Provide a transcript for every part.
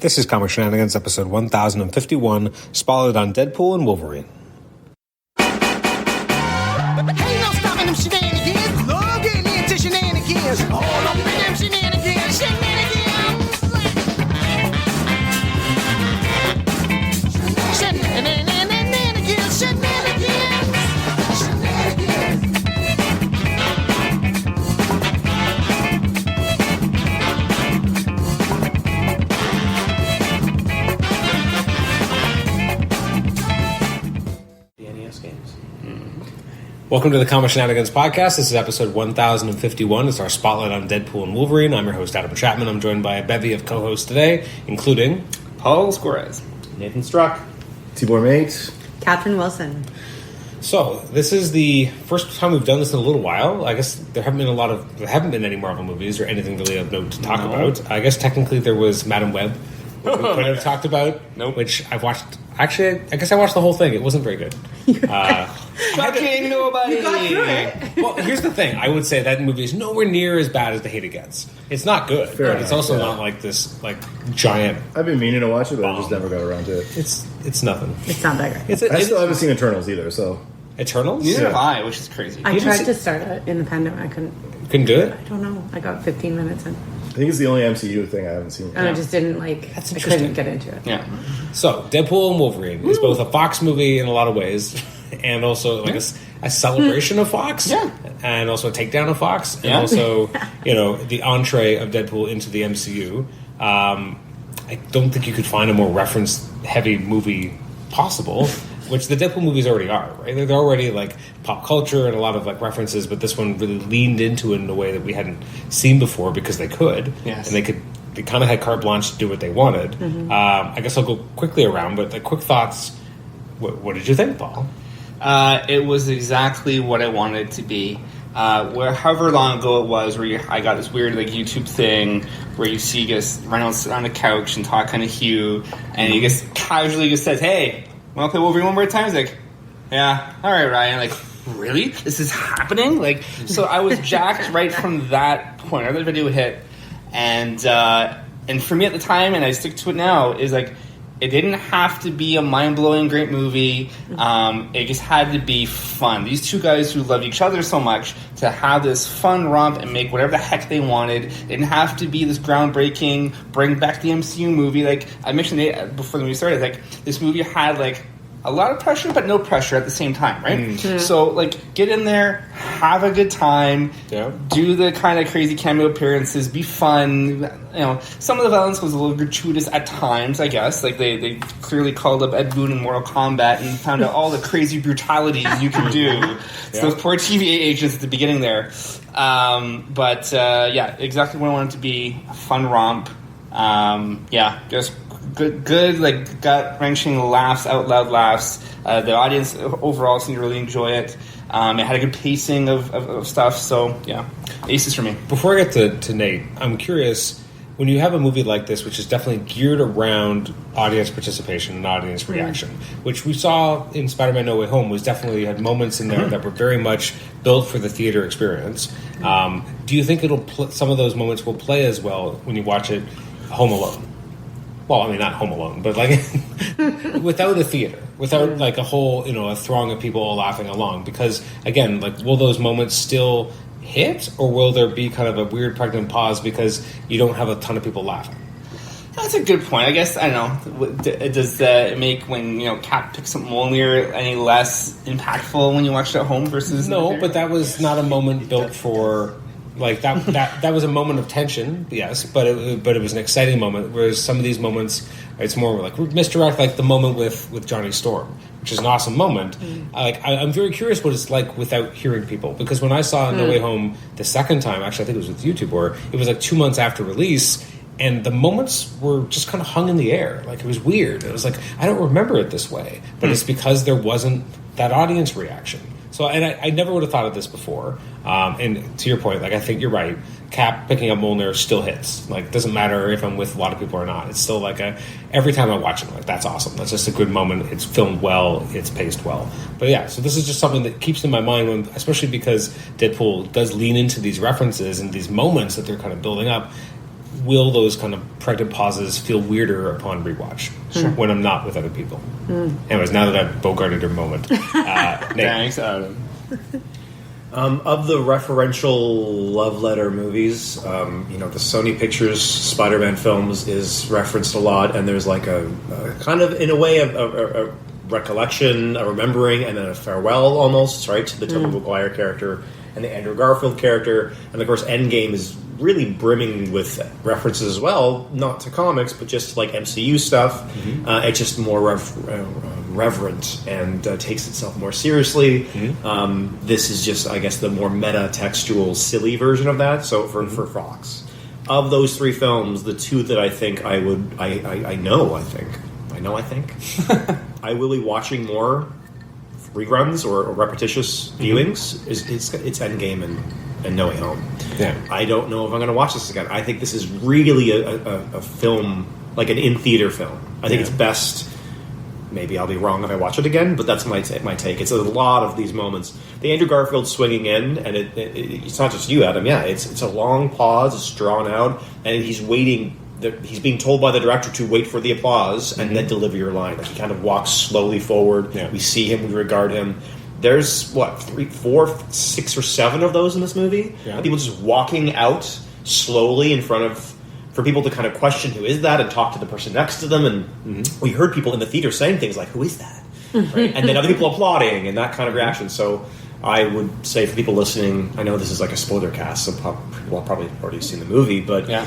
This is Comic Shenanigans, episode 1051, spotlight on Deadpool and Wolverine. Ain't no stopping them shenanigans. Love getting into shenanigans. All up in them shenanigans. Shenanigans. Shenanigans. Shenanigans. Welcome to the Comic Shenanigans podcast. This is episode 1051. It's our spotlight on Deadpool and Wolverine. I'm your host, Adam Chapman. I'm joined by a bevy of co-hosts today, including Paul Skorez, Nathan Struck, Tibor Mate, Katherine Wilson. So, this is the first time we've done this in a little while. I guess there haven't been any Marvel movies or anything really of note to talk about. I guess technically there was Madam Web, which we could have talked about, which I've watched. Actually, I guess I watched the whole thing. It wasn't very good. Fucking nobody. You got through it. Well, here's the thing. I would say that movie is nowhere near as bad as The Hate It Gets. It's not good, but it's also not like this giant. I've been meaning to watch it, but I just never got around to it. It's nothing. It's not that great. I still haven't seen Eternals either, so... Eternals? Neither have I, which is crazy. I tried to start it in the pandemic. I Couldn't do it? I don't know. I got 15 minutes in. I think it's the only MCU thing I haven't seen. And I just didn't That's I interesting. couldn't get into it. Yeah. So, Deadpool and Wolverine is both a Fox movie in a lot of ways, and also like a celebration of Fox, and also a takedown of Fox, and also the entree of Deadpool into the MCU. I don't think you could find a more reference-heavy movie possible, which the Deadpool movies already are, right? They're already like pop culture and a lot of like references, but this one really leaned into it in a way that we hadn't seen before because they could, and they kind of had carte blanche to do what they wanted. I guess I'll go quickly around, but like quick thoughts. What did you think, Paul? It was exactly what I wanted it to be. However long ago it was, I got this weird like YouTube thing where you see Reynolds sit on a couch and talk kind of Hugh, and he just casually says, "Hey, want to play Wolverine one more time?" He's like, "Yeah, all right, Ryan." Like, really? This is happening? Like, so I was jacked right from that point. That video hit, and for me at the time, and I stick to it now, is like, it didn't have to be a mind-blowing great movie. It just had to be fun. These two guys who loved each other so much to have this fun romp and make whatever the heck they wanted. It didn't have to be this groundbreaking, bring back the MCU movie. Like I mentioned it before the movie started, like this movie had like a lot of pressure, but no pressure at the same time, right? So, like, get in there, have a good time, do the kind of crazy cameo appearances, be fun. Some of the violence was a little gratuitous at times, I guess. Like, they clearly called up Ed Boon in Mortal Kombat and found out all the crazy brutalities you can do. So those poor TVA agents at the beginning there. Exactly what I wanted it to be. A fun romp. Just good, like gut-wrenching laughs, out loud laughs. The audience overall seemed to really enjoy it. It had a good pacing of stuff. So aces for me. Before I get to Nate, I'm curious, when you have a movie like this, which is definitely geared around audience participation and audience reaction, which we saw in Spider-Man No Way Home, was definitely had moments in there that were very much built for the theater experience. Do you think some of those moments will play as well when you watch it home alone? Well, I mean, not Home Alone, but like without a theater, without like a whole, a throng of people laughing along. Because again, like, will those moments still hit, or will there be kind of a weird pregnant pause because you don't have a ton of people laughing? That's a good point. I guess, I don't know, does it make when, Cap picks up Mjolnir any less impactful when you watch it at home versus... No, but that was not a moment built for... Like that was a moment of tension, yes, but it was an exciting moment. Whereas some of these moments, it's more like misdirect, like the moment with Johnny Storm, which is an awesome moment. I'm very curious what it's like without hearing people, because when I saw No Way Home the second time, actually I think it was with YouTube, or it was like 2 months after release, and the moments were just kind of hung in the air. Like, it was weird. It was like, I don't remember it this way, but it's because there wasn't that audience reaction. So, and I never would have thought of this before. And to your point, like, I think you're right. Cap picking up Mjolnir still hits. Like, it doesn't matter if I'm with a lot of people or not. It's still like every time I watch it, like, that's awesome. That's just a good moment. It's filmed well. It's paced well. But yeah, so this is just something that keeps in my mind, especially because Deadpool does lean into these references and these moments that they're kind of building up. will those kind of pregnant pauses feel weirder upon rewatch when I'm not with other people. Anyways, now that I've bogarted your moment, Nate. Thanks, Adam. Of the referential love letter movies, the Sony Pictures Spider-Man films is referenced a lot, and there's like a kind of, in a way, a recollection, a remembering, and then a farewell almost, right, to the Tobey Maguire character and the Andrew Garfield character. And of course, Endgame is really brimming with references as well, not to comics, but just like MCU stuff. It's just more reverent and takes itself more seriously. This is just, I guess, the more meta-textual, silly version of that. So for Fox, of those three films, the two that I think I will be watching more reruns or repetitious viewings is it's Endgame and No Way Home. Yeah. I don't know if I'm going to watch this again. I think this is really a film, like an in-theater film. I think it's best. Maybe I'll be wrong if I watch it again, but that's my take. It's a lot of these moments. The Andrew Garfield swinging in, and it's not just you, Adam. Yeah, it's a long pause. It's drawn out, and he's waiting. He's being told by the director to wait for the applause and then deliver your line. Like, he kind of walks slowly forward. Yeah. We see him. We regard him. There's, 3, 4, 6, or 7 of those in this movie. Yeah. People just walking out slowly in front of... For people to kind of question who is that and talk to the person next to them. And we heard people in the theater saying things like, who is that? Right? And then other people applauding and that kind of reaction. So I would say for people listening, I know this is like a spoiler cast, so people have probably already seen the movie, but... Yeah.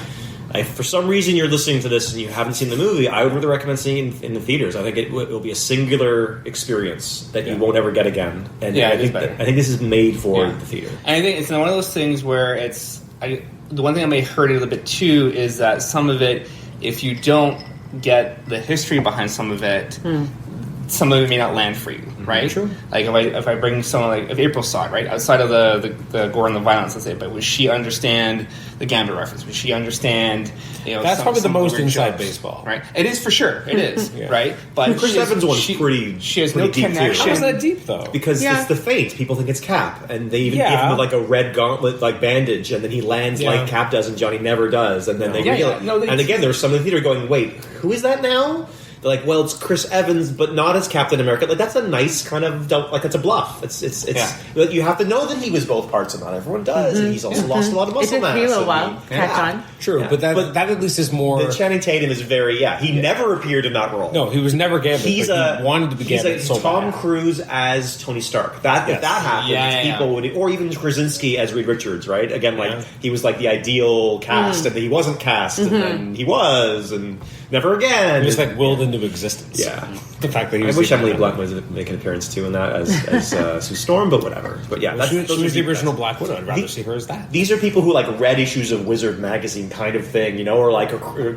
If for some reason you're listening to this and you haven't seen the movie, I would really recommend seeing it in the theaters. I think it will be a singular experience that you won't ever get again. And I think this is made for the theater. And I think it's one of those things where the one thing I may hurt it a little bit too is that some of it, if you don't get the history behind some of it may not land for you, right? True. Like if I bring someone like if April saw it, right, outside of the gore and the violence, let's say, but would she understand the Gambit reference? Would she understand? That's probably the most inside baseball, right? It is for sure. It is right. But Chris Evans one's pretty. She has no connection. How is that deep though? Because it's the feint. People think it's Cap, and they even give him like a red gauntlet, like bandage, and then he lands like Cap does, and Johnny never does, and then they realize. And again, there's some in the theater going, "Wait, who is that now?" They're like, well, it's Chris Evans, but not as Captain America. Like, that's a nice kind of it's a bluff. It's you have to know that he was both parts, and not everyone does. And he's also lost a lot of muscle mass. It took me a while to catch on. True, but that at least is more. Channing Tatum is very He never appeared in that role. No, he was never Gambit. He wanted to be Gambit. He's Tom Cruise as Tony Stark. If that happens, people would, or even Krasinski as Reed Richards, right? Again, he was like the ideal cast, and then he wasn't cast, and then he was, and never again. He just willed into existence. Yeah, the fact that he was. I wish Emily Blunt was make an appearance too in that as Sue Storm, but whatever. But yeah, she was the original Black Widow. I'd rather see her as that. These are people who read issues of Wizard magazine, kind of thing, or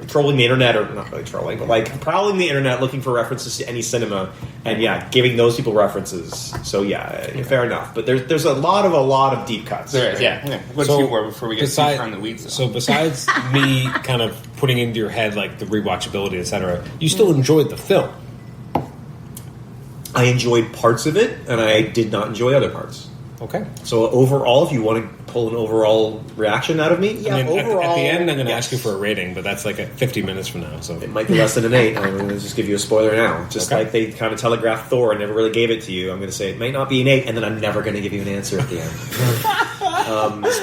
trolling the internet, or not really trolling, but prowling the internet looking for references to any cinema, and giving those people references. So fair enough. But there's a lot of deep cuts. There is, What's more before we get too far in the weeds? Though. So besides me kind of putting into your head the rewatchability, etc., you still enjoyed the film. I enjoyed parts of it, and I did not enjoy other parts. Okay. So overall, if you want to pull an overall reaction out of me, overall... At the end, I'm going to ask you for a rating, but that's 50 minutes from now. So it might be less than an 8. I'm going to just give you a spoiler now. Just like they kind of telegraphed Thor and never really gave it to you, I'm going to say it might not be an 8, and then I'm never going to give you an answer at the end.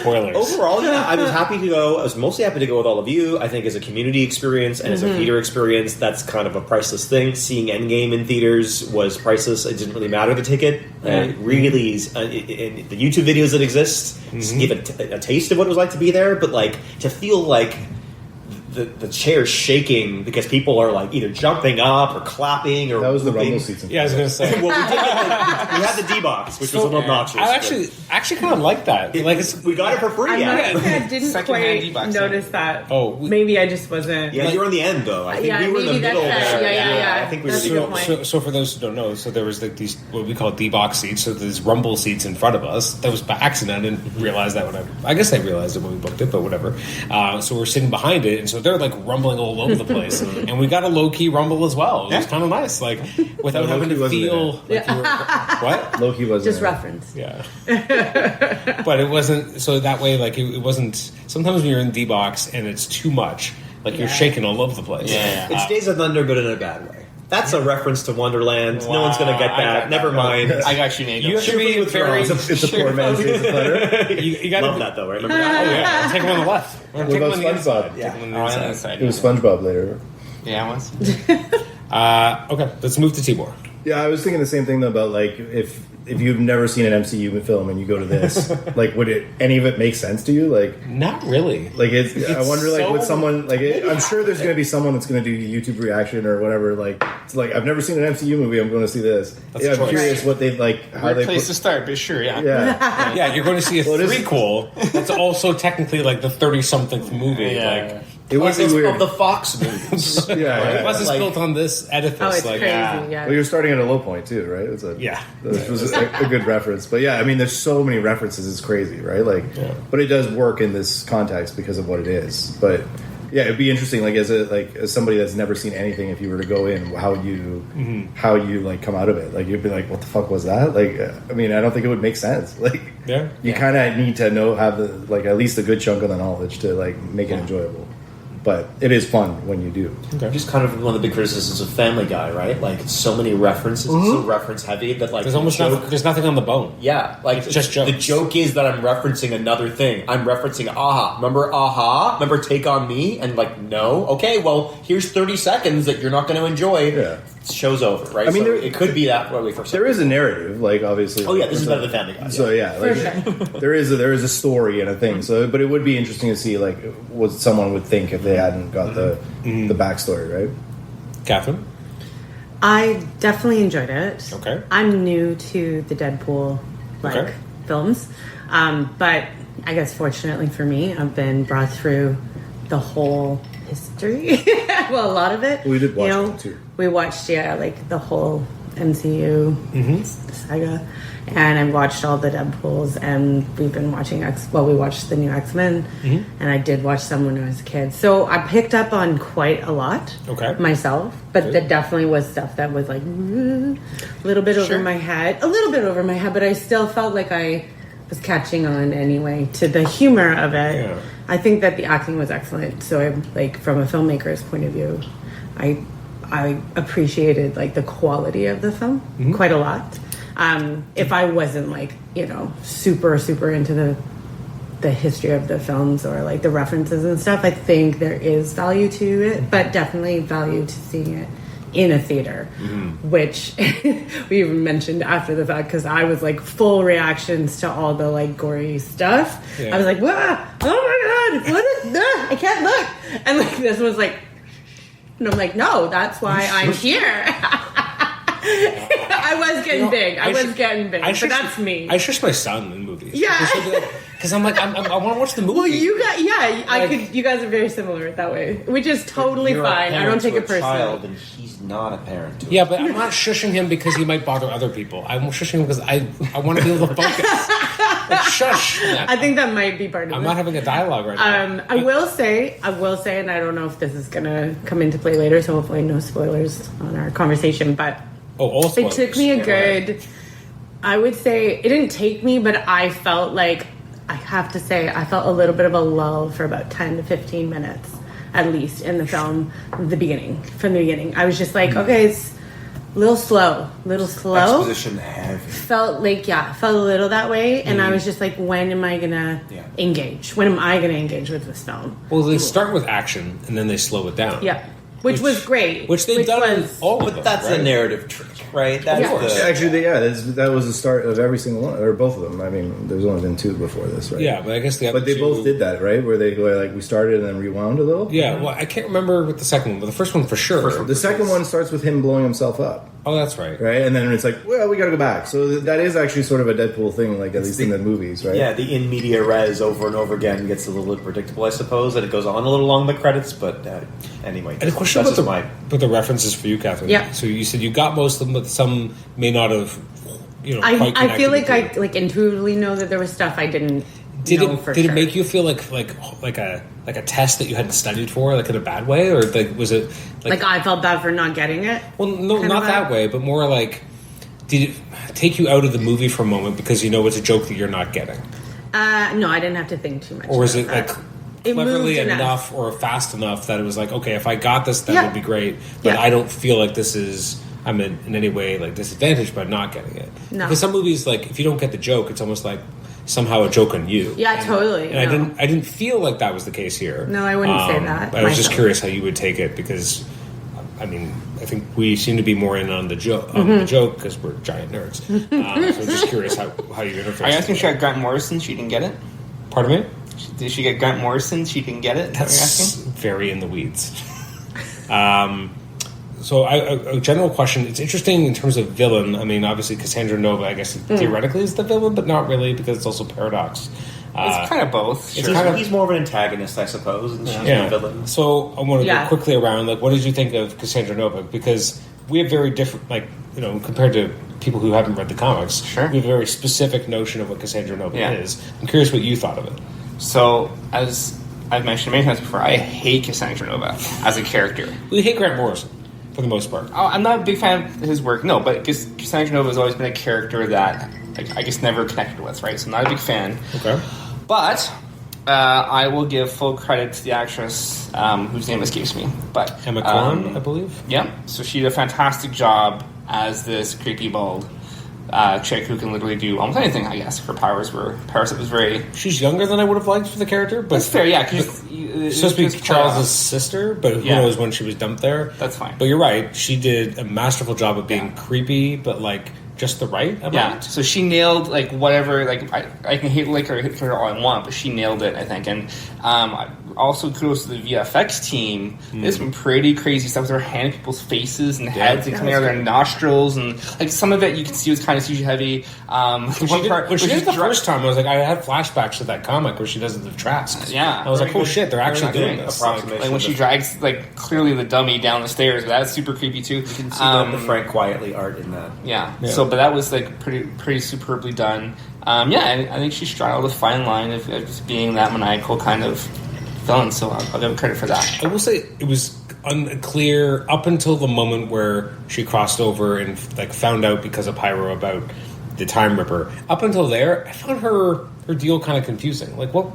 Spoilers. Overall, I was happy to go. I was mostly happy to go with all of you. I think as a community experience and as a theater experience, that's kind of a priceless thing. Seeing Endgame in theaters was priceless. It didn't really matter the ticket. Really, in the YouTube videos that exist give a taste of what it was like to be there, but to feel the chair shaking because people are either jumping up or clapping or that was the moving. rumble seats. Yeah, I was going to say. Well, we had the D-box, which was a little obnoxious. I actually kind of like that. We got it for free. I didn't quite notice that. Oh, maybe I just wasn't. Yeah, you were on the end though. I think we were in the middle there. Yeah. I think we were the middle. So for those who don't know, there was these what we call D-box seats. So there's rumble seats in front of us. That was by accident. I didn't realize that I guess I realized it when we booked it, but whatever. So we're sitting behind it, and so they're rumbling all over the place, and we got a low key rumble as well. It was kind of nice, without having to feel you were, what Loki wasn't just there. reference. Yeah, but it wasn't so that way. It wasn't sometimes when you're in D-Box and it's too much, like you're shaking all over the place. Yeah. It's Days of Thunder, but in a bad way. That's a reference to Wonderland. No one's going to get that. Never mind. I got you, Nate. You have to be very... It's a poor man's Days of Thunder. You gotta Love that, though, right? Remember that? Oh, yeah. Take him on the left. What about SpongeBob? Yeah. On the inside. It was SpongeBob later. Yeah, it was. Okay, let's move to Tibor. Yeah, I was thinking the same thing though about like if you've never seen an MCU film and you go to this, like would any of it make sense to you? Like Not really. Like I wonder, like, so would someone like? I'm sure there's going to be someone that's going to do a YouTube reaction or whatever. Like, it's like I've never seen an MCU movie. I'm going to see this. That's yeah, a I'm choice. curious what they like. How Weird they place to start, but sure, yeah. Yeah, Yeah, you're going to see a Well, it is- threequel that's also technically like the 30-something movie. Yeah. it would be Of weird. the Fox movies. Yeah, Plus, it's Like- built on this edifice. Oh, it's like, crazy. yeah. Yeah. Well, you're starting at a low point too, right? It's a, Yeah. This was a good reference, but yeah, I mean, there's so many references. It's crazy, right? Like, but it does work in this context because of what it is. But yeah, it'd be interesting, like as somebody that's never seen anything, if you were to go in, how you like come out of it. Like you'd be like, what the fuck was that? Like, I mean, I don't think it would make sense. Like, Yeah. you kind of need to have the like at least a good chunk of the knowledge to like make it enjoyable. But it is fun when you do. Just kind of one of the big criticisms of Family Guy, right? Like so many references, it's so reference heavy that like There's almost nothing, there's nothing on the bone. Yeah, like It's just jokes. the joke is that I'm referencing another thing. I'm referencing Aha. Remember Aha? Remember Take on Me? And like, no, okay, well, here's 30 seconds that you're not going to enjoy. Yeah. Show's over, right? I mean, so there- it could be that way for some. There is a narrative, like obviously. Oh yeah, this is better than Family Guy. So yeah, like, there is a story and a thing. So, but it would be interesting to see like what someone would think if they hadn't got the backstory, right? Katherine? I definitely enjoyed it. Okay. I'm new to the Deadpool films, but I guess fortunately for me, I've been brought through the whole history. Well, a lot of it. We did watch it too. We watched like the whole MCU saga, and I watched all the Deadpools, and we've been watching we watched the new X-Men, and I did watch some when I was a kid. So I picked up on quite a lot myself, but there definitely was stuff that was like a little bit over my head, but I still felt like I was catching on anyway to the humor of it. Yeah. I think that the acting was excellent. So I like from a filmmaker's point of view, I appreciated like the quality of the film quite a lot. If I wasn't like super into the history of the films or like the references and stuff, I think there is value to it, but definitely value to seeing it in a theater, which we even mentioned after the fact because I was like full reactions to all the like gory stuff. Yeah. I was like, wow, oh my god, what is that? I can't look. And like this was like, and I'm like, no, that's why I'm here. I was getting big. I was getting big. But that's me. I shush my son in movies. Yeah. Because I'm like, I want to watch the movie. Well, you guys, you guys are very similar that way, which is totally You're a fine. I don't parent take to it a personally. child, and he's not a parent to Yeah, but I'm not shushing him because he might bother other people. I'm shushing him because I want to be able to focus. Like, shush. I think that might be part of it. I'm not having a dialogue right now. I will say, and I don't know if this is going to come into play later, so hopefully no spoilers on our conversation, but all it spoilers. took me a good, I would say, it didn't take me, but I felt like, I have to say, I felt a little bit of a lull for about 10 to 15 minutes, at least, in the film, from the beginning. I was just like, okay, it's a little slow. Exposition heavy. Felt a little that way, and I was just like, when am I gonna engage? When am I gonna engage with this film? Well, they start with action and then they slow it down. Yeah. Which was great. Which they've done in all of them. But that's right? a narrative trick, right? That's Actually, that was the start of every single one, or both of them. I mean, there's only been 2 before this, right? Yeah, but I guess the other But they two- both did that, right? Where they were like, we started and then rewound a little. Yeah, well, I can't remember with the second one, but the first one for sure. The second one starts with him blowing himself up, Oh, that's right. right? And then it's like, well, we got to go back. So that is actually sort of a Deadpool thing, like at least in the movies, right? Yeah, the in media res over and over again gets a little predictable, I suppose, and it goes on a little long the credits. But anyway, And a question that's about just the references for you, Katherine. Yeah. So you said you got most of them, but some may not have. Quite I feel like connected I like intuitively know that there was stuff I didn't Did know it for did sure. it make you feel like a test that you hadn't studied for, like in a bad way, or like was it like I felt bad for not getting it? well, no, kind not of that vibe? way, but more like did it take you out of the movie for a moment because you know it's a joke that you're not getting, No, I didn't have to think too much. or is about it like that. cleverly moved enough or fast enough that it was like, okay, if I got this, that Yeah. would be great. But Yeah. I don't feel like I'm in any way like disadvantaged by not getting it. No. Because some movies, like if you don't get the joke, it's almost like somehow a joke on you. Yeah, totally. And No. I didn't feel like that was the case here. No, I wouldn't say that I was just myself. curious how you would take it because, I mean, I think we seem to be more in on the joke because we're giant nerds. So I'm just curious how you interface. Are you asking with if she it. got Grant Morrison? She didn't get it. Pardon me? Did she get Grant Morrison? She didn't get it. Is that what you're That's asking? very in the weeds. So a general question. It's interesting in terms of villain. I mean, obviously Cassandra Nova, I guess theoretically is the villain, but not really because it's also Paradox. It's kind of both. it's Sure. kind of- He's more of an antagonist, I suppose, and she's a villain. So I want to Yeah. go quickly around. Like, what did you think of Cassandra Nova? Because we have very different, like, you know, compared to people who haven't read the comics. Sure. We have a very specific notion of what Cassandra Nova Yeah. is. I'm curious what you thought of it. So, as I've mentioned many times before, I hate Cassandra Nova as a character. We hate Grant Morrison for the most part. I'm not a big fan of his work, no, but Cassandra Nova has always been a character that I guess never connected with, right? So, I'm not a big fan. Okay. But I will give full credit to the actress whose name escapes me. But Emma Corrin, I believe. Yeah, so she did a fantastic job as this creepy bald chick who can literally do almost anything. I guess her powers was very. She's younger than I would have liked for the character, but That's fair, yeah. It's supposed to be Charles's sister, but who Yeah. knows when she was dumped there. That's fine. But you're right. She did a masterful job of being creepy, but like just the right amount. Yeah, so she nailed like whatever. Like I can hate her all I want, but she nailed it, I think. And also kudos to the VFX team. There's some pretty crazy stuff with her hand in people's faces and heads and coming out of their nostrils, and like some of it you can see was kind of CG heavy. When she did it the first time, I was like, I had flashbacks to that comic where she does it with Trask. Yeah. I was like, Very oh good. shit, they're actually Very doing good this. approximation. Like when she drags like clearly the dummy down the stairs, that's super creepy too. You can see the Frank Quietly art in that. Yeah. Yeah. So, but that was like pretty superbly done. I think she straddled a fine line of just being that maniacal kind of villain. So I'll give her credit for that. I will say it was unclear up until the moment where she crossed over and like found out because of Pyro about the Time Ripper. Up until there, I found her deal kind of confusing. Like what?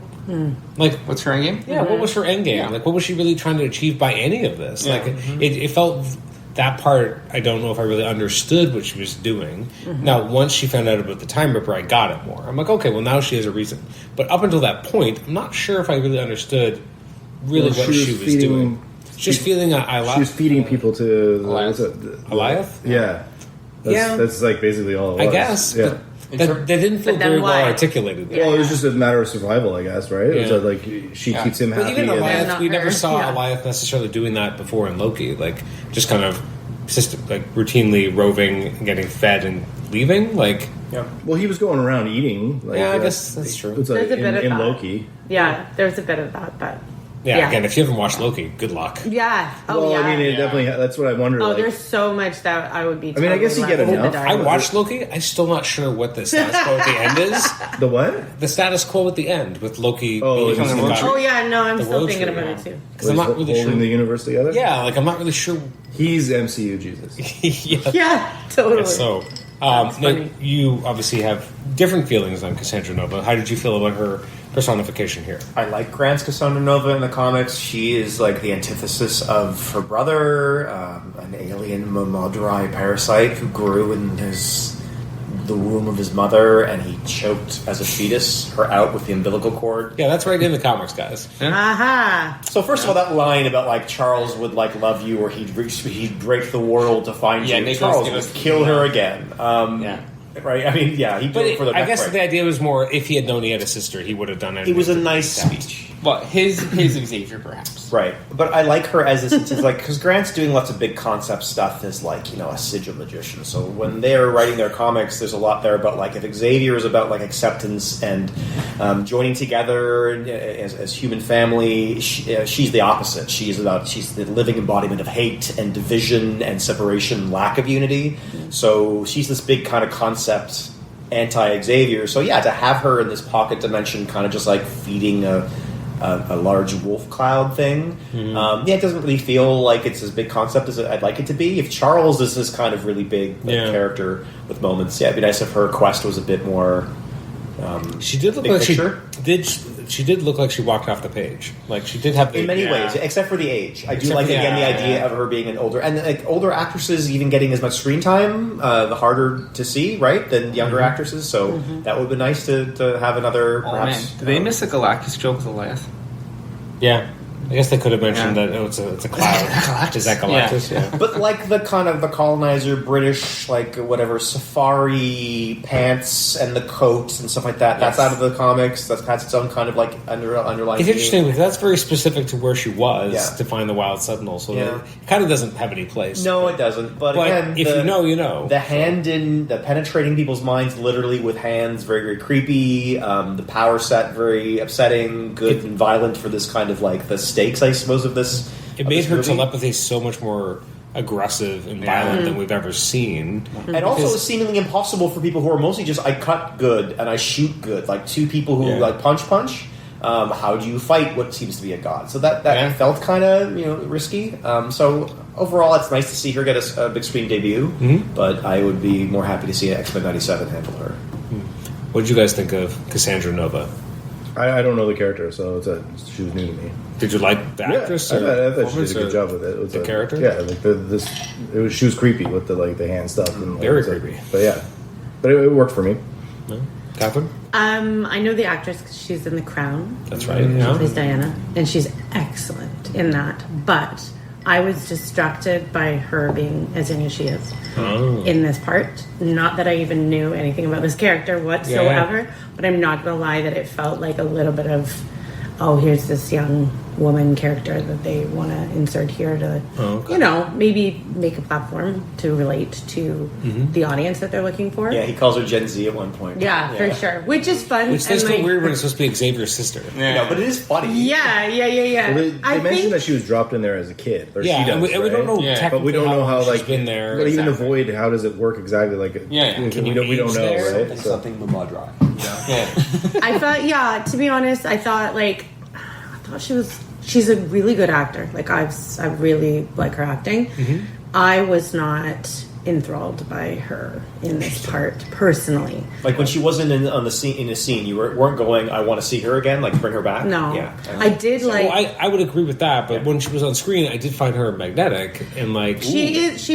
Like What's her end game? yeah, what was her end game? Yeah. Like what was she really trying to achieve by any of this? Yeah. Like it felt. That part, I don't know if I really understood what she was doing. Now, once she found out about the Time Ripper, I got it more. I'm like, okay, well, now she has a reason. But up until that point, I'm not sure if I really understood what she was doing. Just feeding She was feeding people to Goliath? Yeah. Yeah. That's like basically all it was. I guess. Yeah. That didn't feel But then very well why? articulated. Well, it was just a matter of survival, I guess, right? It was Yeah. like she keeps him But happy. even and- Goliath, not we her. never saw Yeah. Goliath necessarily doing that before in Loki. Like, just kind of routinely roving and getting fed and leaving. Like, Yeah. Well, he was going around eating. Like, yeah, I guess that's true. It's like There's a bit of in that. Loki. Yeah, there's a bit of that, but Yeah, again, if you haven't watched Loki, good luck. yeah. Oh Well, yeah. I mean, it Yeah. definitely. That's what I wonder. Oh, like, there's so much that I would be. I mean, I guess you totally get left in the enough. dark I with. watched Loki. I'm still not sure what the status quo at the end is. the what? The status quo at the end with Loki. Oh, being becoming the a road guy. trip. Oh yeah, no, I'm The still road thinking trip, about yeah. it too. Because I'm not really holding sure. the universe together. Yeah, like I'm not really sure. He's MCU Jesus. Yeah, Yeah, totally. so. That's Now, funny. you obviously have different feelings on Cassandra Nova. How did you feel about her personification here? I like Grant's Cassandra Nova in the comics. She is like the antithesis of her brother, an alien Mamodrai parasite who grew in the womb of his mother, and he choked as a fetus her out with the umbilical cord. Yeah, that's right in the comics, guys. Aha. So first of all, that line about like Charles would like love you, or he'd break the world to find Yeah, you. Nicholas Charles gave would us- kill her again. Yeah. Right? I mean, yeah, he did But it for the I guess neck the break. idea was more if he had known he had a sister, he would have done it. It was a nice speech. Well, his Xavier perhaps. Right, but I like her as this, it's like, because Grant's doing lots of big concept stuff as like, you know, a sigil magician. So when they're writing their comics, there's a lot there about like, if Xavier is about like acceptance and joining together as human family, she's the opposite. She's the living embodiment of hate and division and separation, lack of unity. So she's this big kind of concept anti-Xavier. So yeah, to have her in this pocket dimension, kind of just like feeding a large wolf cloud thing. It doesn't really feel like it's as big concept as I'd like it to be. If Charles is this kind of really big character with moments, it'd be nice if her quest was a bit more. She did look big like picture. she did she did look like she walked off the page. Like she did have in many ways, except for the age. I do like again the idea of her being an older and like older actresses even getting as much screen time, the harder to see, right, than younger actresses. So that would be nice to have another. Oh perhaps, man, did they miss a Galactus joke with Goliath? Yeah. I guess they could have mentioned that it's a cloud. Is that Galactus? Yeah. But like the kind of the colonizer British, like whatever safari pants and the coats and stuff like that. That's out of the comics. That's its own kind of like underlying. It's interesting because that's very specific to where she was to find the Wild Sentinel. So Yeah. it kind of doesn't have any place. No, it doesn't. But again, if you know, you know. The hand in the penetrating people's minds, literally with hands, very very creepy. The power set very upsetting, good and violent for this kind of like the stakes, I suppose, of this. It made her telepathy so much more aggressive and violent than we've ever seen. And also it's seemingly impossible for people who are mostly just I cut good and I shoot good, like two people who like punch. How do you fight what seems to be a god? So that felt kind of risky. So overall, it's nice to see her get a big screen debut. But I would be more happy to see X-Men '97 handle her. What did you guys think of Cassandra Nova? I don't know the character, so she was new to me. Did you like the actress? I thought she did a good job with it. It was the character? Yeah, like she was creepy with the hand stuff. And very creepy. But it worked for me. No? Catherine? I know the actress because she's in The Crown. That's right. She plays Diana, and she's excellent in that. But I was distracted by her being as young as she is in this part. Not that I even knew anything about this character whatsoever, but I'm not going to lie that it felt like a little bit of, here's this young woman character that they want to insert here to, maybe make a platform to relate to the audience that they're looking for. Yeah, he calls her Gen Z at one point. Yeah, for sure. Which is fun. Which is weird when it's supposed to be Xavier's sister. Yeah, but it is funny. Yeah. Well, they mentioned that she was dropped in there as a kid. Or she does, and we don't know but we don't know how she's been there. But even the void, how does it work exactly? Like, we don't know, right? Something Mumadrai. I thought, to be honest, I thought she's a really good actor. Like I really like her acting. I was not enthralled by her in this part personally. Like when she wasn't in a scene, you weren't going, I want to see her again, like bring her back. No, yeah, I did I would agree with that, but when she was on screen, I did find her magnetic and like she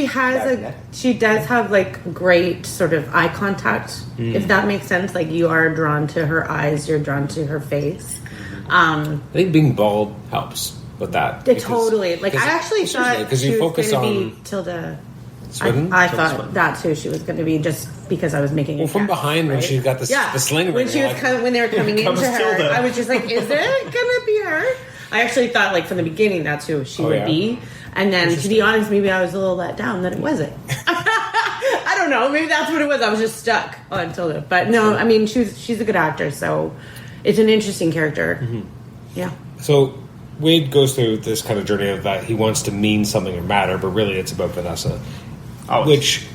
does have like great sort of eye contact, if that makes sense. Like you are drawn to her eyes, you're drawn to her face. I think being bald helps with that. Totally. Like I actually thought because she you was focus going to on be Tilda. Swinton? I thought that's who she was going to be, just because I was making. Well, from behind when she got the sling. When she was when they were coming into her, Tilda. I was just like, "Is it going to be her?" I actually thought, like from the beginning, that's who she would be. And then, to be honest, maybe I was a little let down that it wasn't. I don't know. Maybe that's what it was. I was just stuck on Tilda. But no, I mean, she's a good actor, so it's an interesting character. Yeah. So Wade goes through this kind of journey of that he wants to mean something or matter, but really it's about Vanessa. Which,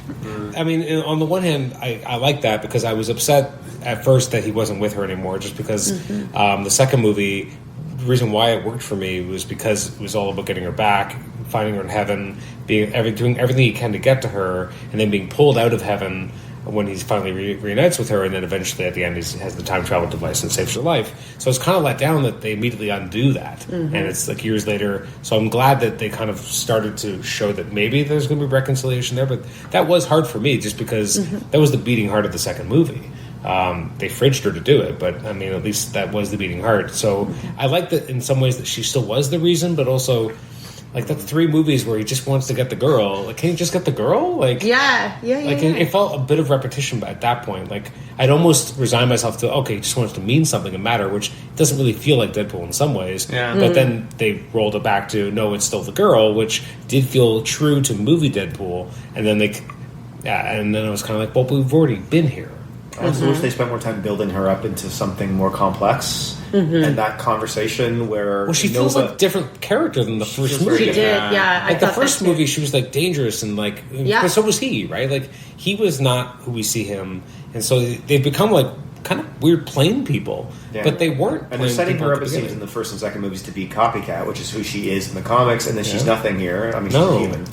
I mean, on the one hand, I like that because I was upset at first that he wasn't with her anymore, just because the second movie, the reason why it worked for me was because it was all about getting her back, finding her in heaven, doing everything he can to get to her, and then being pulled out of heaven when he finally reunites with her, and then eventually at the end he has the time travel device that saves her life. So it's kind of let down that they immediately undo that, and it's like years later. So I'm glad that they kind of started to show that maybe there's going to be reconciliation there, but that was hard for me just because that was the beating heart of the second movie. They fridged her to do it, but I mean, at least that was the beating heart. So I like that in some ways that she still was the reason, but also like that's 3 movies where he just wants to get the girl. Like, can you just get the girl? Like, it felt a bit of repetition at that point. Like, I'd almost resigned myself to he just wants to mean something and matter, which doesn't really feel like Deadpool in some ways. Yeah. But then they rolled it back to no, it's still the girl, which did feel true to movie Deadpool. And then and then it was kind of like, well, we've already been here. I also wish they spent more time building her up into something more complex. And that conversation where she feels like a different character than the first movie. She did, yeah. Like the first movie, she was like dangerous and like, but so was he, right? Like he was not who we see him, and so they've become like kind of weird plain people, but they weren't. And they're setting her up, it seems, in the first and second movies to be copycat, which is who she is in the comics, and then she's nothing here. I mean, she's human.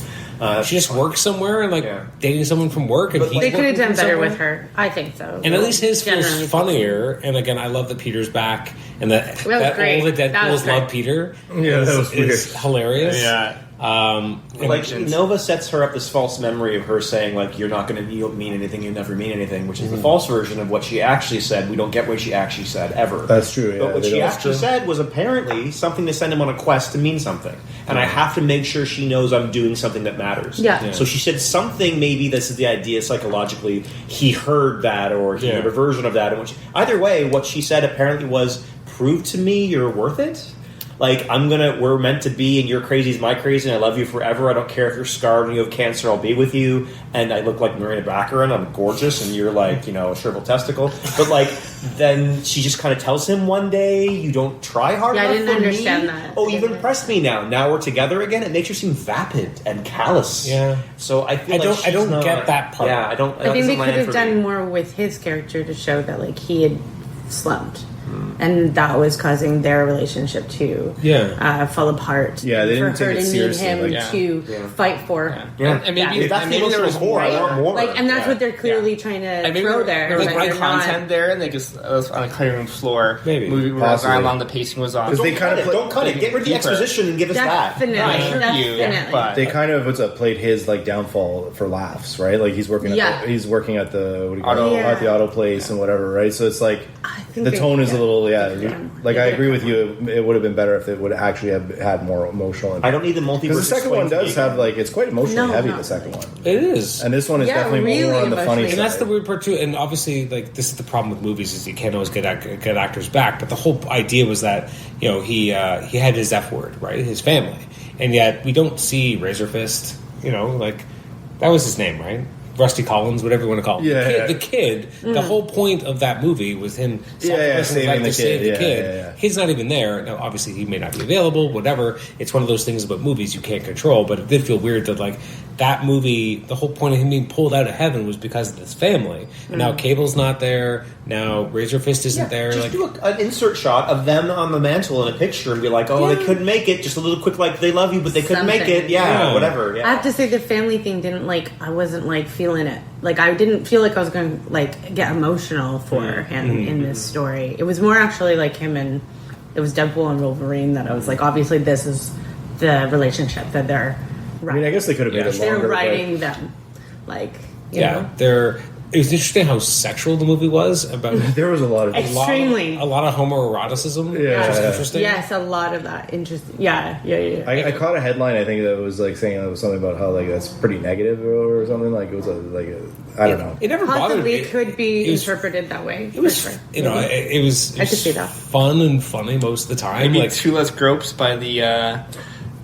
She just works somewhere and dating someone from work, and They could have done better somewhere. with her. I think so. And at least his feels Generally funnier. And again, I love that Peter's back, and that was great. all the That was Deadpools great. love Peter. Yeah, that was weird. Is hilarious. Yeah. Nova sets her up this false memory of her saying you don't mean anything, you never mean anything, which is the false version of what she actually said. We don't get what she actually said ever. That's true. Yeah, But what they she don't- actually said was apparently something to send him on a quest to mean something, and I have to make sure she knows I'm doing something that matters. Yeah. So she said something. Maybe this is the idea psychologically. He heard that, or he heard a version of that. And either way, what she said apparently was, "Prove to me you're worth it." We're meant to be, and you're crazy is my crazy, and I love you forever. I don't care if you're scarred and you have cancer, I'll be with you. And I look like Marina Baccarin, I'm gorgeous, and you're a shriveled testicle. But then she just kind of tells him one day, you don't try hard Yeah, I enough didn't for understand me. that. Oh, you've impressed me now. Now we're together again. It makes her seem vapid and callous. Yeah. So I feel I don't get that part. Yeah, I don't. I think they doesn't could land have for done me. more with his character to show that he had slumped, and that was causing their relationship to fall apart. Yeah, they didn't for her take it to seriously, need him to fight for. Yeah. And maybe, If that's and the maybe there was emotional core, I want more. And that's what they're clearly trying to And maybe throw there there. was but good they're not. content there, and they just was on a cutting room floor. Maybe. Movie where Possibly. along the pacing was off. Because they Don't kind cut of it. Don't cut it. Get rid of the Deeper. exposition and give us that. Definitely, I hear you, definitely. but They kind of played his downfall for laughs, right? He's working at Yeah. the at the Auto. at the auto place and whatever, right? So it's I think the they- tone is a little Yeah. I agree with you. It would have been better if it would actually have had more emotional impact. I don't need the multiverse. Because the second one explained does to me. have it's quite emotionally No, heavy. not The second really. one, It is. and this one is Yeah, definitely really more on the funny emotionally. side. And that's the weird part too. And obviously, this is the problem with movies: is you can't always get actors back. But the whole idea was that he had his F word, right? His family, and yet we don't see Razor Fist. That was his name, right? Rusty Collins, whatever you want to call him. Yeah, the kid. The whole point of that movie was him sacrificing saving his the life to save kid. the kid. Yeah. He's not even there. Now, obviously, he may not be available, whatever. It's one of those things about movies you can't control, but it did feel weird that, that movie, the whole point of him being pulled out of heaven was because of his family. And now Cable's not there. Now Razor Fist isn't there. Just do an insert shot of them on the mantle in a picture and be like, oh, they couldn't make it. Just a little quick, they love you, but they couldn't make it. Something. Yeah, Yeah. whatever. Yeah. I have to say the family thing didn't I wasn't feeling it. I didn't feel like I was going to get emotional for him in this story. It was more actually him and it was Deadpool and Wolverine that I was obviously this is the relationship that they're writing. I guess they could have made it They're longer. writing them. You know? It was interesting how sexual the movie was. About There was a lot of Extremely. a lot of homoeroticism. Yeah. Which was interesting. Yes, a lot of that. Interesting. Yeah. I caught a headline. I think that was saying it was something about how that's pretty negative or something. It was I don't know. It never bothered me. Possibly could be It was- interpreted that way. It was, for sure. it was I could see that. fun and funny most of the time. maybe two less gropes by the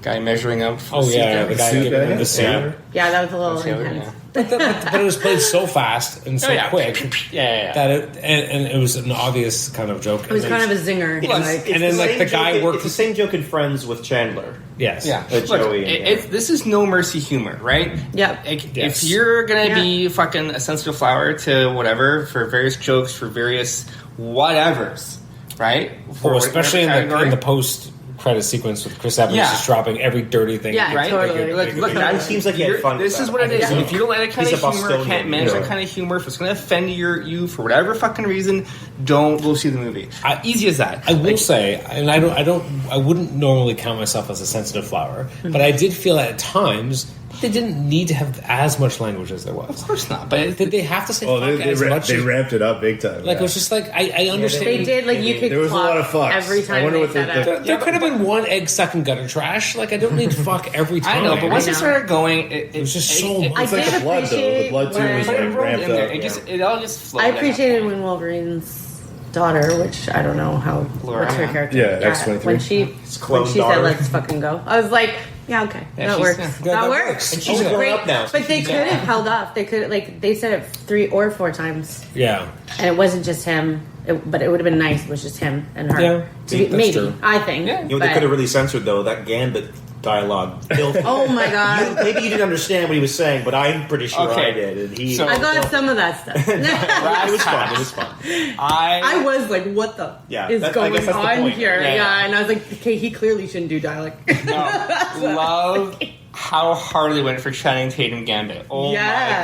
guy measuring up. For Oh the yeah, the guy suit giving him guy? the suit. Yeah. Yeah, that was a little That's the other, intense. But it was played so fast and so Oh, yeah. quick Yeah. that and it was an obvious kind of joke. It was kind of a zinger. and then, the guy joke, worked. It's the same joke in Friends with Chandler. Yes. Yeah, With look, Joey and this is no mercy humor, right? Yep. If you're gonna be fucking a sensitive flower to whatever for various jokes for various whatevers, right? For especially whatever in the post credit sequence with Chris Evans Yeah. just dropping every dirty thing. Yeah, right? totally. Look, It seems like he had you're- fun with This is that. what it I is. think If you don't like that kind he's of a humor, Bostonian, can't manage yeah. that kind of humor, if it's going to offend you for whatever fucking reason, don't go see the movie. Easy as that. I will say, and I wouldn't normally count myself as a sensitive flower, but I did feel at times they didn't need to have as much language as there Of was. course not. But Did they have to say Oh, fuck as much? they as, ramped it up big time. it was just I understand. They did, you could There was a clock lot of fucks. every I time wonder they what said the- it. There could have been one egg sucking gutter trash. I don't need fuck every I time. know, but once I it know. started going, it was just so much. I It's like did the blood, though. The appreciate blood, too, was when- like ramped in there. up. It all just flowed. I appreciated when Wolverine's daughter, which I don't know how Laura. what's her character. Yeah, X-23. When she clone said daughter. let's fucking go, I was like, yeah, okay, Yeah, that she's- works. yeah. Yeah, That that works. works. And she's grown Great. up now, so But they she's- could have held off. They could they said it 3 or 4 times, Yeah. and it wasn't just him. But it would have been nice if it was just him and her. Yeah, that's maybe true. I think. Yeah. You know what they but- could have really censored though? That Gambit dialogue. Oh my god. Maybe you didn't understand what he was saying, but I'm pretty sure Okay. I did. And he, So- I got some of that stuff. it was fun. It was fun. I was like, what the Yeah, is that- I going guess that's the on point. here? Yeah. Yeah, and I was like, okay, he clearly shouldn't do dialect. love how hard they went for Channing Tatum Gambit. Oh my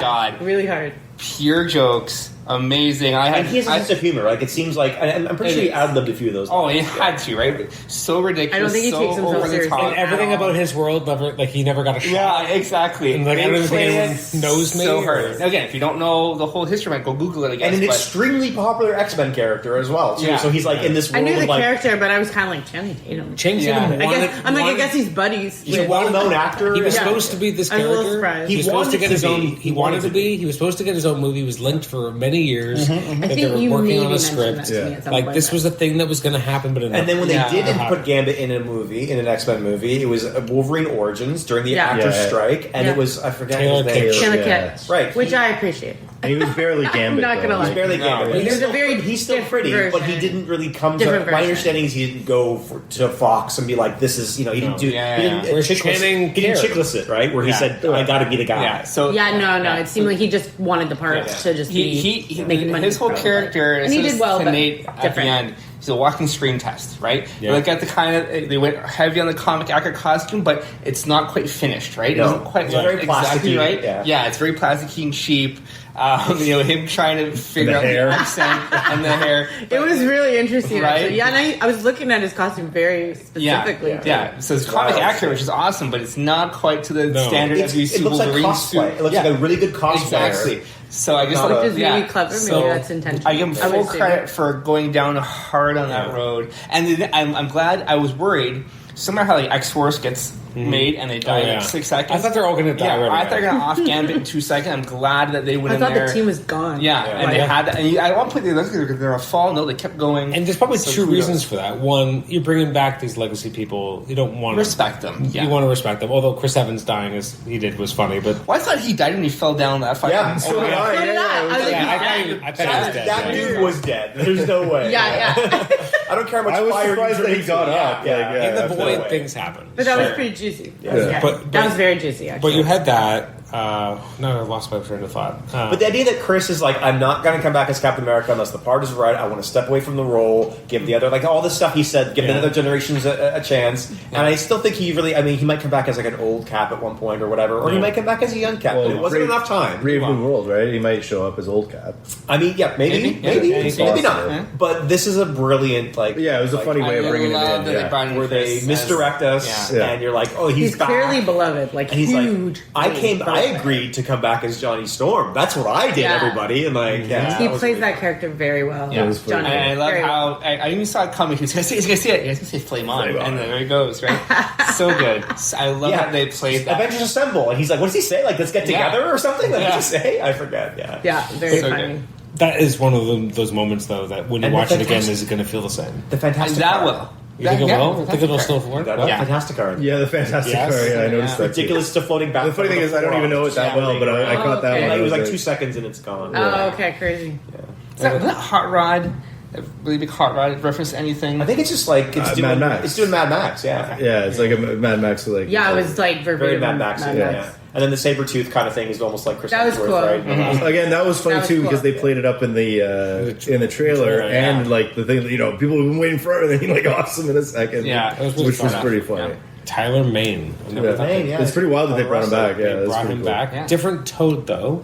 god. Really hard. Pure jokes. Amazing. And he has a sense of humor. Like it seems like, and I'm pretty sure he ad-libbed a few of those. Oh, he had to, right? So ridiculous. I don't think he so takes himself over the seriously. top. And everything about his world, never like he never got a shot. Yeah, exactly. And like I They don't think play anyone it knows me. so or- hard. Again, if you don't know the whole history, man, go Google it. I guess. And an but extremely popular X-Men character as well, too. Yeah. So he's like in this world I knew the of like... character, but I was kind of like Channing Tatum. Change Yeah. him. I guess he's buddies. He's a with- well-known actor. He was Yeah. supposed to be this I was a little character. surprised. He was He supposed to wanted get to his own. be. He wanted to be. He was supposed to get his own movie. He was linked for many years. I That they think were you working maybe on a mentioned script. that to me at some Like point, this but- was a thing that was going to happen, but it And then when Yeah. they did Yeah. put Gambit in a movie, in an X-Men movie, it was Wolverine Origins during the Yeah. actor's Yeah. strike, and Yeah. it was, I forget Taylor his name. Kitsch. Taylor Yeah. Kitsch. Right. Which I appreciate. And he was barely Gambit. not gonna though. lie. He's barely No, Gambit. but But he's he's a still, very he's still different pretty, but he version. didn't really come to... Different My version. understanding is he didn't go to Fox and be like, this is, he didn't do... Yeah, he didn't yeah. Where's chickless- Channing he didn't Tatum? chickless it, right? Where he Yeah. said, I gotta be the guy. Yeah. So Yeah, no. It seemed like he just wanted the part Yeah. to just be he making money. his whole probably. character And he says did well, to but Nate at the different. end. He's a walking screen test, right? Yeah. Like at the kind of they went heavy on the comic accurate costume, but it's not quite finished, right? No. It isn't quite It's very exactly plasticky, right. yeah. It's very plasticky and cheap. Him trying to figure The out hair. the accent and the hair. It was really interesting, Right? actually. Yeah, and I was looking at his costume very specifically. too. Yeah. So it's comic Wild. accurate, which is awesome, but it's not quite to the No. standard It's, as you it see looks like Wolverine cosplay. suit. It looks like a really good cosplayer. Exactly. So I just Not like Which is yeah. really clever. Maybe So that's intentional. I give him full would say credit that. for going down hard on that road, and then I'm glad. I was worried. Similar how like X-Force gets made and they die in like 6 seconds. I thought they were all going to die right I away. thought they were going to off Gambit in 2 seconds. I'm glad that they went I in thought there. the team was gone. Yeah, and they Yeah. had that. And at one point, they're a fall. No, they kept going. And there's probably So two kudos. reasons for that. One, you're bringing back these legacy people. You don't want Respect them. Yeah. You want to respect them. Although Chris Evans dying as he did was funny, but Well, I thought he died when he fell down that fucking. Yeah, so did I. So did I. I was like, yeah, I he's thought dead. he was dead. That yeah. dude was dead. There's no way. Yeah. I don't care how much I was fire surprised you that he drink. got up. Yeah. Like, yeah, In the after void, that. things happen. But that was Sure. pretty juicy. Yeah. Yeah. But- that was very juicy, actually. But you had that. No, I lost my train of thought. But the idea that Chris is like, I'm not going to come back as Captain America unless the part is right. I want to step away from the role, give the other, like all this stuff he said, give the Yeah. other generations a chance. And I still think he really, I mean, he might come back as like an old Cap at one point or whatever, or he Yeah. might come back as a young Cap. But it wasn't Brave- enough time. Brave New World, right? He might show up as old Cap. I mean, yeah, maybe, Maybe. Yeah, maybe possible. not. Yeah. But this is a brilliant, like, Yeah, it was a like, funny way of I bringing love him that in. they Yeah. brought in where they Chris as- misdirect us, Yeah. and you're like, oh, he's back. clearly beloved. Like, And he's huge. like, I agreed to come back as Johnny Storm. That's what I did, Yeah. everybody. And like, yeah, He that was plays really that character very well. Yeah. It was pretty Johnny. And I love Very well. how I even saw it coming. He's gonna see it. He's gonna say "flame on," Flame on. and then there he goes. Right, so good. So I love Yeah. how they played that. Avengers Assemble, and he's like, "What does he say? Like, let's get Yeah. together or something?" Like, Yeah. what does he say? I forget. Yeah, Yeah, very So funny. good. that is one of those moments, though, that when you And the watch it again, fantastic- is going to feel the same. The Fantastic that Car. will. You think it Yeah, will? Think it'll still work? That, Yeah. Fantastic Car. Yeah, the Fantastic Yes. Car. Yeah, I noticed Yeah. that. too. Ridiculous to floating back. The funny thing is, I don't even know it that Yeah. well, but I caught that okay. one. Like, it was like like- 2 seconds and it's gone. Oh, okay, crazy. Is that Hot Rod? A really big Hot Rod reference to anything? I think it's just like it's doing Mad Max. It's doing Mad Max. Yeah, Yeah, it's like a Mad Max. Like Yeah, it was like very verbatim. Mad Max. Mad Yeah, Max. yeah. And then the Sabretooth kind of thing is almost like Chris That was Hemsworth, cool. right? Mm-hmm. Again, that was funny That was too cool. because they played it up in the trailer, Yeah. and like the thing that people have been waiting for, and then he like offs him in a second. Yeah, That was really which was fun. pretty funny. Yeah. Tyler Maine. I never Yeah. thought Maine, yeah. It's pretty wild that they brought him back. Yeah, They that's brought pretty him cool. back. Yeah. Different Toad, though.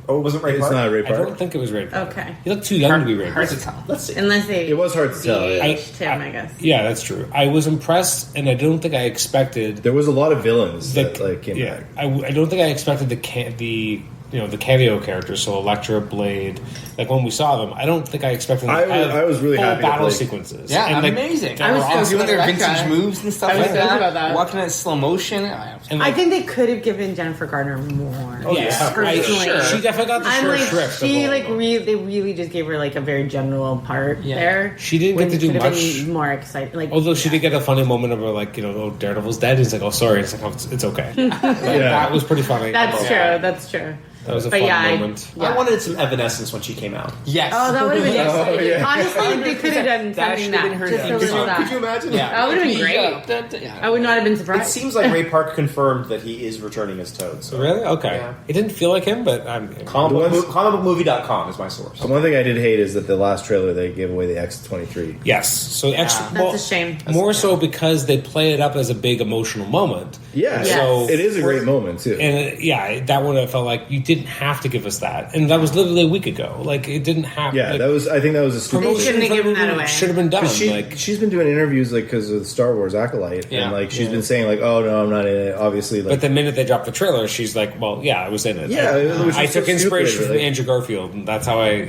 Oh, it wasn't Ray It's Park? not Ray I Park. don't think it was Ray Park. Okay. He looked too young to be Ray Hard Park. to tell. Let's see. Unless they. It was hard to tell. Yeah. de-aged him, I guess. Yeah, that's true. I was impressed, and I don't think I expected There was a lot of villains the that like came yeah. back. I don't think I expected the cameo characters. So Elektra, Blade, like when we saw them, I don't think I expected them to I was really full happy to battle play- sequences. Yeah, And, like, amazing. that were I was so doing their Electra. vintage moves and stuff I was like thinking that. about that. Walking at slow motion. And, I like, think they could have given Jennifer Garner more. Oh, yes, yeah. Personally. she definitely got the I'm short like, shrift. of she all like of them. they really just gave her like a very general part Yeah. there. She didn't when get to it do could have much. been more exciting. Like, Although she did get a funny moment of her, like, oh, Daredevil's dead. He's like, oh, sorry. It's like, oh, it's okay. Like, that was pretty funny. that's true. Yeah. That's true. That was a But fun yeah, moment. Yeah. I wanted some Evanescence when she came out. Yes. Oh, that would have been exciting. yeah. Honestly, they could have done That something should have been her just theme a little song. that. Could you imagine? Yeah. That would've been great. Yeah. I would not have been It surprised. seems like Ray Park confirmed that he is returning as Toad. So. Really? Okay. Yeah. It didn't feel like him, but I'm. Comicbookmovie.com is my source. The one thing I did hate is that the last trailer they gave away the X-23. Yes. So extra. That's a shame. More so because they play it up as a big emotional moment. Yeah, So it is a great moment too. And that one I felt like you didn't have to give us that, and that was literally a week ago. Like it didn't have. Yeah, like, that was. I think that was a stupid. They shouldn't have given that away. Should have been done. She's been doing interviews like because of the Star Wars Acolyte, and like she's been saying like, "Oh no, I'm not in it." Obviously, like, but the minute they dropped the trailer, she's like, "Well, yeah, I was in it. Yeah, I took inspiration stupid, from Andrew Garfield, and that's how I,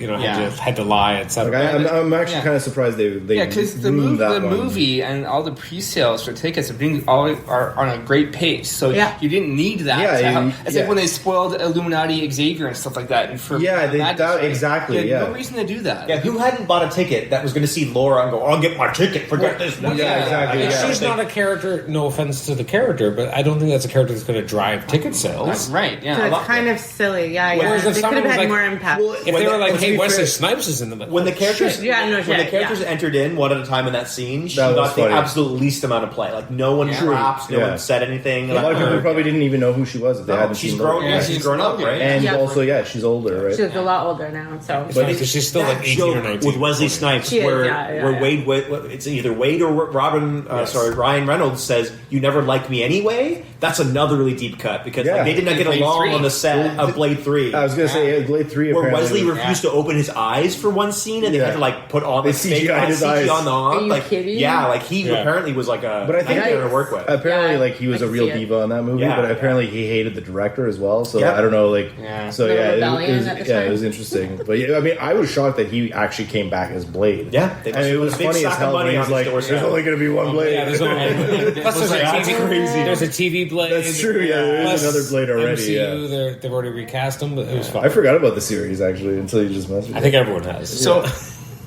had to lie, etc." Like, I'm actually kind of surprised they because the movie and all the pre-sales for tickets are on a great pace, so you didn't need that. It's like when they spoiled Illuminati Xavier and stuff like that, and for exactly. No reason to do that. Yeah, who hadn't bought a ticket that was going to see Laura and go, "I'll get my ticket. Forget this one." Yeah, exactly. She's not a character. No offense to the character, but I don't think that's a character that's going to drive ticket sales. Right? Yeah, So it's kind of silly. Yeah, Whereas if They could someone have was had like- more impact. If they were like, "Hey, Wesley Snipes is in the middle," When the characters, Shit. entered in one at a time in that scene, she That was got the funny. absolute least amount of play. Like no one raps, no Yeah. one said anything. A lot of people probably didn't even know who she was if they hadn't She's seen grown. her. Yeah, she's grown up, right? And Yeah. also, she's older, right? She's a lot older now, so. but she's still like 18 or 19 with Wesley Snipes, She is, where yeah. Wade, it's either Wade or Ryan Reynolds says, "You never liked me anyway." That's another really deep cut because they did not get Blade along 3. on the set of Blade 3. I was going to say Blade 3 Where apparently. Wesley refused to open his eyes for one scene, and they had to like put on They the fake CGI'd his eyes. on the arm. Are you like, kidding? Yeah, like he apparently was like a But I think nightmare to work with. Apparently, Yeah, like he was I a can real see it. diva in that movie, Yeah, but apparently he hated the director as well. So Yeah. I don't know, like, so The yeah, rebellion at the time. it was interesting. But I mean, I was shocked that he actually came back as Blade. Yeah, they I mean, it put was a big funny as stack of hell when money he was on like, his doorstep. "There's only going to be one Blade." Yeah, there's only plus there's a TV Blade. That's true. Yeah, there is another Blade already. MCU, they've already recast him, but it was fun. I forgot about the series actually until you just mentioned. I think everyone has. So,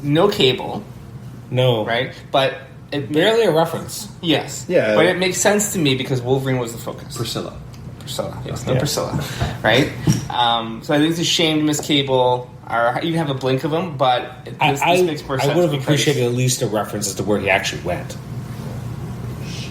no cable, No, right? But it barely a reference. Yes. Yeah. But it makes sense to me because Wolverine was the focus. Priscilla. Yes, no Priscilla. Right? So I think it's a shame to miss Cable or even have a blink of him, but this makes more sense. I would have because- appreciated at least a reference as to where he actually went.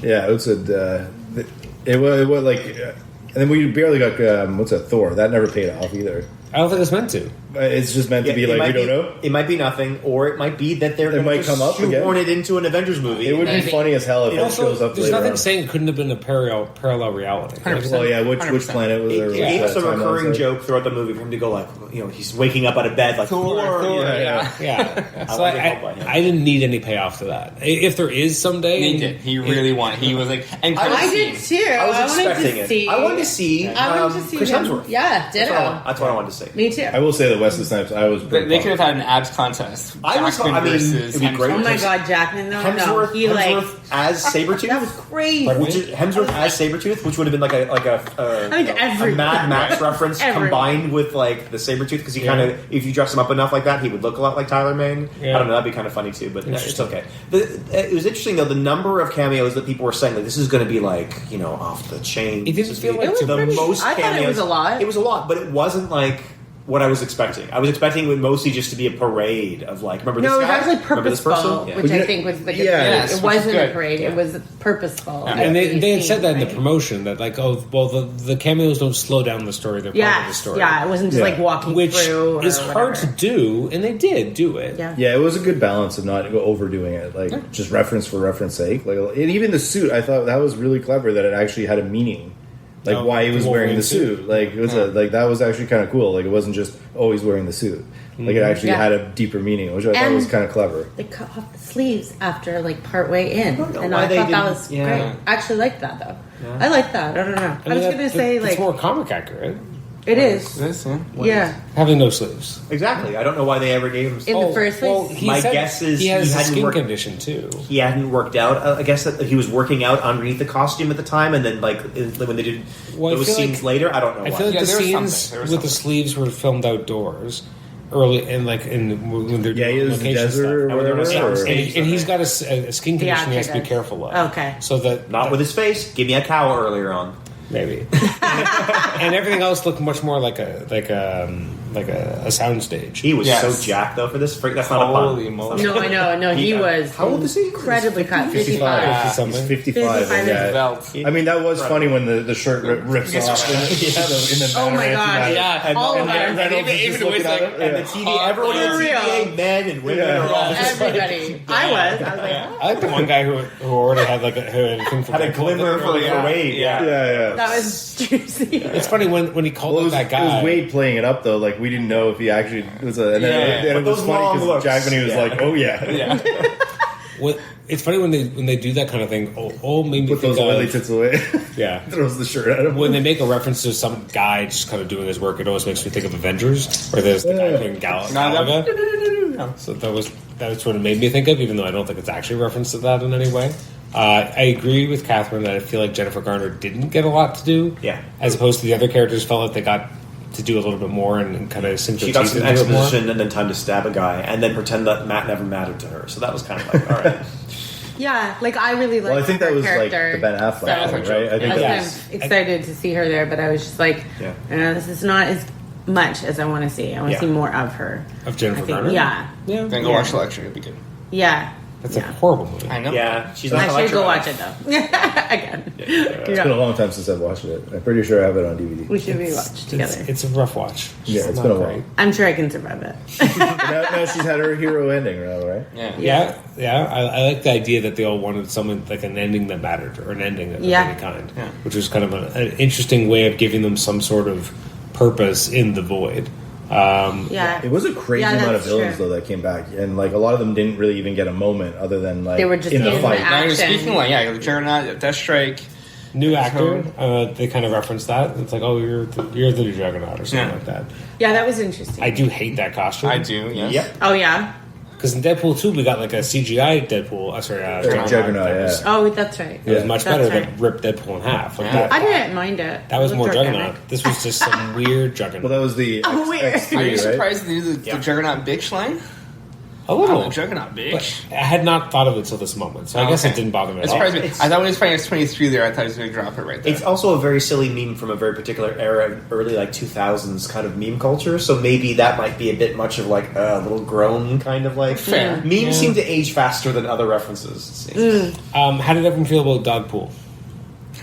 Yeah, it was it was like, and then we barely got what's that, Thor? That never paid off either. I don't think it's meant to. It's just meant to be like we don't know. It might be nothing, or it might be that they're It might going to come up again. shoehorn it into an Avengers movie. It would be funny as hell if it Also, shows up there's later nothing on. saying it couldn't have been a parallel reality. 100%. Well, yeah, which 100%. planet was there? It gave us a Timeline recurring there? joke throughout the movie for him to go like, he's waking up out of bed like Thor. Yeah. Yeah, so like it helped by him. I didn't need any payoff to that. If there is someday, He did. He really wanted. He was like, and I did too. I was wanted expecting to it. see. I wanted to see. I wanted to see Chris him. Hemsworth. Yeah, ditto. That's what I wanted to see. Me too. I will say that Wesley Snipes. I was. They could have had an abs contest. Jackman versus it'd be great. Oh my Hemsworth. God, Jackman though. Hemsworth, no, he Hemsworth as Sabretooth. that was great. Hemsworth as Sabretooth, which would have been like a Mad Max reference combined with like the Sabretooth, because he kind of, if you dress him up enough like that, he would look a lot like Tyler Mane. Yeah. I don't know, that'd be kind of funny too, but it's okay. It was interesting though, the number of cameos that people were saying, like, this is going to be like, off the chain. It didn't This is feel gonna be like the pretty- most I thought cameos. it was a lot. It was a lot, but it wasn't like what I was expecting. I was expecting it mostly just to be a parade of like, remember this No, it was guy? actually Remember this person? purposeful, Yeah. which But I think was like Yes, it which wasn't is a good. parade. It was purposeful. and they had said that in the Right? promotion that like, the cameos don't slow down the story; they're part of the Yes, story. yeah, it wasn't just Yeah. like walking which through. Or is hard whatever. to do, and they did do it. Yeah. Yeah, it was a good balance of not overdoing it, like just reference for reference sake. Like, and even the suit, I thought that was really clever that it actually had a meaning, like why he was the wearing Wolverine the suit. Like it was like that was actually kind of cool. Like it wasn't just he's wearing the suit. Like it actually Yeah. had a deeper meaning, which I thought And- was kind of clever. They cut off the sleeves after like part way in, don't know and why I they thought that didn't- was yeah. great. I actually liked that though. I like that. I don't know. I was gonna say it's like more comic accurate it is. This, yeah. Yeah, having no sleeves. Exactly. I don't know why they ever gave him. in the first place. Well, he My said guess is he has he a hadn't skin worked- condition too. He hadn't worked out. I guess that he was working out underneath the costume at the time, and then like when they did Well, I those feel scenes like- later, I don't know I why. feel like Yeah, the there was scenes something. There was with the something. sleeves were filmed outdoors early, and like when they're Yeah, doing he was in the location desert stuff. or And when they're on whatever. sound or- stage. And he's got a skin condition he has to be does. careful of. Okay. So that Not with his face. Give me a cow earlier on. maybe. and everything else looked much more like a soundstage. He was Yes. so jacked though for this. That's not a Holy pun. moly. No, I know. No, he was. How old is he? Incredibly cut. 55. 55. He's something. 55. 55 yeah. Belt. I mean, that was funny when the shirt rips off in the Oh my god! Yeah, All of and us. Reynolds is just looking at him. And the TV, everyone in For the real. TVA, men and women Yeah. are all just like, Everybody. I was like, I like the one guy who already had like who had a thing for had a Deadpool. glimmer for Yeah. Wade. Yeah. Yeah. that was juicy. It's funny when he called Well, out that it guy. was Wade playing it up though. Like we didn't know if he actually was a. And then, Yeah. and it But was those funny long because looks. Jackman he was Yeah. like, "Oh yeah, Yeah. It's funny when they do that kind of thing. All made me put think those oily of tits away." yeah. Throws the shirt at him. When they make a reference to some guy just kind of doing his work, it always makes me think of Avengers, where there's the guy playing Galaga. So that's what it made me think of, even though I don't think it's actually a reference to that in any way. I agree with Katherine that I feel like Jennifer Garner didn't get a lot to do. Yeah. As opposed to the other characters, felt like they got to do a little bit more and kind of sink their She got teeth some into it more. exposition and then time to stab a guy and then pretend that Matt never mattered to her. So that was kind of like, all right. Yeah, like I really liked Well, I think that her was character. like the Ben Affleck, Ben thing, Affleck right? I think I that was was. kind of excited to see her there, but I was just like, Yeah. this is not as much as I want to see. I want to Yeah. see more of her. Of Jennifer I think- Garner? Yeah, Yeah. Then go watch the lecture. It'll be good. yeah. That's yeah. a horrible movie. I know. Yeah, she's I not should go watch electric. it though. Again. It's been a long time since I've watched it. I'm pretty sure I have it on DVD. We should rewatch together. It's a rough watch. Yeah, it's not been a great. while. I'm sure I can survive it. Now she's had her hero ending, right? Yeah. Yeah. I like the idea that they all wanted someone like an ending that mattered or an ending of Yeah. any kind, Yeah. which was kind of an interesting way of giving them some sort of purpose in the void. Yeah. It was a crazy Yeah, amount of that's villains true. though that came back, and like a lot of them didn't really even get a moment other than like They were just in the in fight. the Now you're Action. speaking like, the Juggernaut, Deathstrike. New actor, they kind of referenced that. It's like, oh, you're the new Juggernaut or something Yeah. like that. Yeah, that was interesting. I do hate that costume. I do, yes. Yep. Oh yeah. Because in Deadpool 2, we got like a CGI Deadpool. Juggernaut, that was, yeah. Oh, that's right. It was much That's better right. than ripped Deadpool in half. Like Yeah. I didn't mind it. that was It more looked organic. Juggernaut. This was just some weird Juggernaut. Well, that was the Oh, weird. X3, Are you right? surprised they do the Juggernaut bitch line? a little. Oh, Juggernaut bitch. But I had not thought of it till this moment, so I guess Okay. it didn't bother me It at all. surprised me. I thought when he was fighting X-23 there, I thought he was going to drop it right there. It's also a very silly meme from a very particular era, early like 2000s kind of meme culture. So maybe that might be a bit much of like a little grown kind of like. Fair. Memes seem to age faster than other references. it seems. How did everyone feel about Dogpool?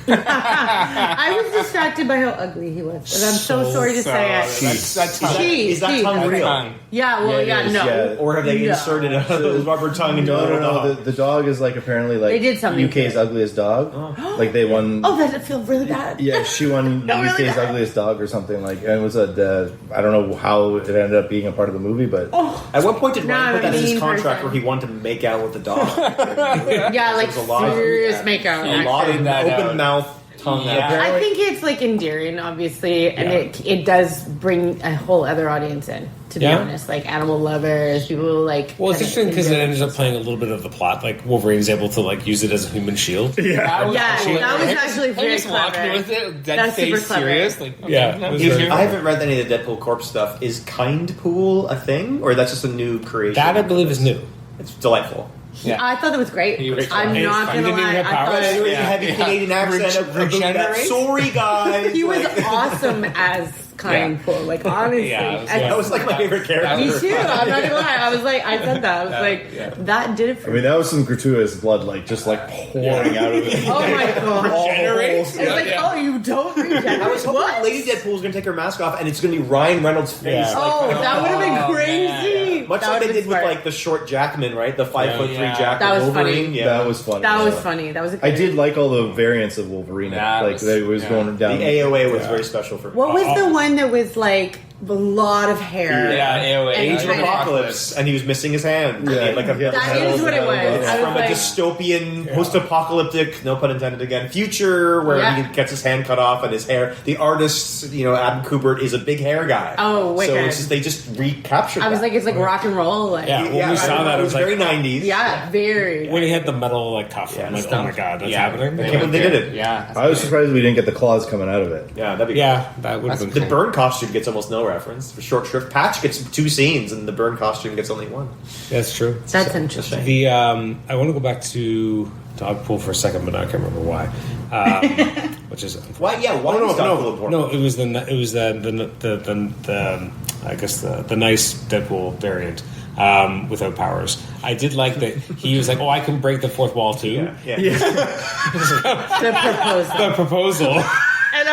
I was distracted by how ugly he was, and I'm so sorry to say it. That's tongue. Is that tongue That's real? tongue. Yeah, well, Yeah, yeah, it is, no. yeah. Or have they No. inserted a rubber tongue into a No, little no, no. dog? The dog is like apparently like They did something to UK's it. ugliest dog. Like they won. Oh, that feel really bad. Yeah, she won No, really UK's bad. ugliest dog or something like. And it was I don't know how it ended up being a part of the movie, but Oh, At what point did No, Ryan put that in his mean contract person. where he wanted to make out with the dog? yeah, like There's a lot of- serious makeout. A lot of Cutting that open out. mouth tongue. Yeah. I think it's like endearing, obviously, and it does bring a whole other audience in. To be Yeah. honest, like animal lovers, people who like. Well, it's kind of interesting because it enjoy ends up playing a little bit of the plot. Like Wolverine's able to like use it as a human shield. That was Yeah, actually- that was actually Him very just walking clever. with it, dead That's super face, clever. serious. Like, okay, Yeah, no, it was he's very- here. I haven't read any of the Deadpool corpse stuff. Is Kind Pool a thing, or that's just a new creation? That I believe is new. It's delightful. Yeah. I thought that was great. He was I'm fine. not He gonna didn't even lie. have I powers. thought There was a Yeah. heavy Yeah. Canadian accent of that. Regenerate? Sorry, guys. he was Like- awesome as Kind Pool. Like honestly, Yeah, it was- And- That was like my favorite character. me too. I'm not gonna lie. I was like, I said that. I was like, that did it I for mean me. that was some gratuitous blood, like just like pouring out of it. Oh my god! Regenerate? It's like, oh, you don't regenerate. I was hoping What? Lady Deadpool was going to take her mask off, and it's going to be Ryan Reynolds' face. Yeah. Oh, that would have been Oh, crazy. man, Much That like they would've did been with smart. like the short Jackman, right? The 5'3" Yeah. Jack That with was funny. Wolverine. Yeah, That was funny. That was Yeah. funny. That was. A I good did like all the variants of Wolverine. That Like was- they was yeah. going The down. AOA was very special for me. What was the one that was like a lot of hair? Yeah, AOA. And Age of kind of- Apocalypse, and he was missing his hand. Yeah. He had, like a Yeah. That is what it was. It's I was from like, a dystopian, post-apocalyptic, no pun intended again, future where Yeah. he gets his hand cut off and his hair. The artist, Adam Kubert, is a big hair guy. Oh, so wicked. it's just, they just recaptured. I was that. like, it's like rock and roll. Like, Yeah. When we saw that, it was like- very 90s. yeah, very. When he had the metal like cuff, Yeah, I'm like, stuff. oh my god, that's Yeah. happening. I can't believe they did it. Yeah. I was surprised we didn't get the claws coming out of it. Yeah, that'd be Yeah, that would have That's been The cool. burn costume gets almost no reference. For short shrift, Patch gets 2 scenes, and the Byrne costume gets only 1. That's true. That's interesting. The I want to go back to Dogpool for a second, but I can't remember why. Which is Why? Yeah, why is Dogpool important? no. It was the I guess the nice Deadpool variant without powers. I did like that he was like, "Oh, I can break the fourth wall too." Yeah. The proposal. The proposal. And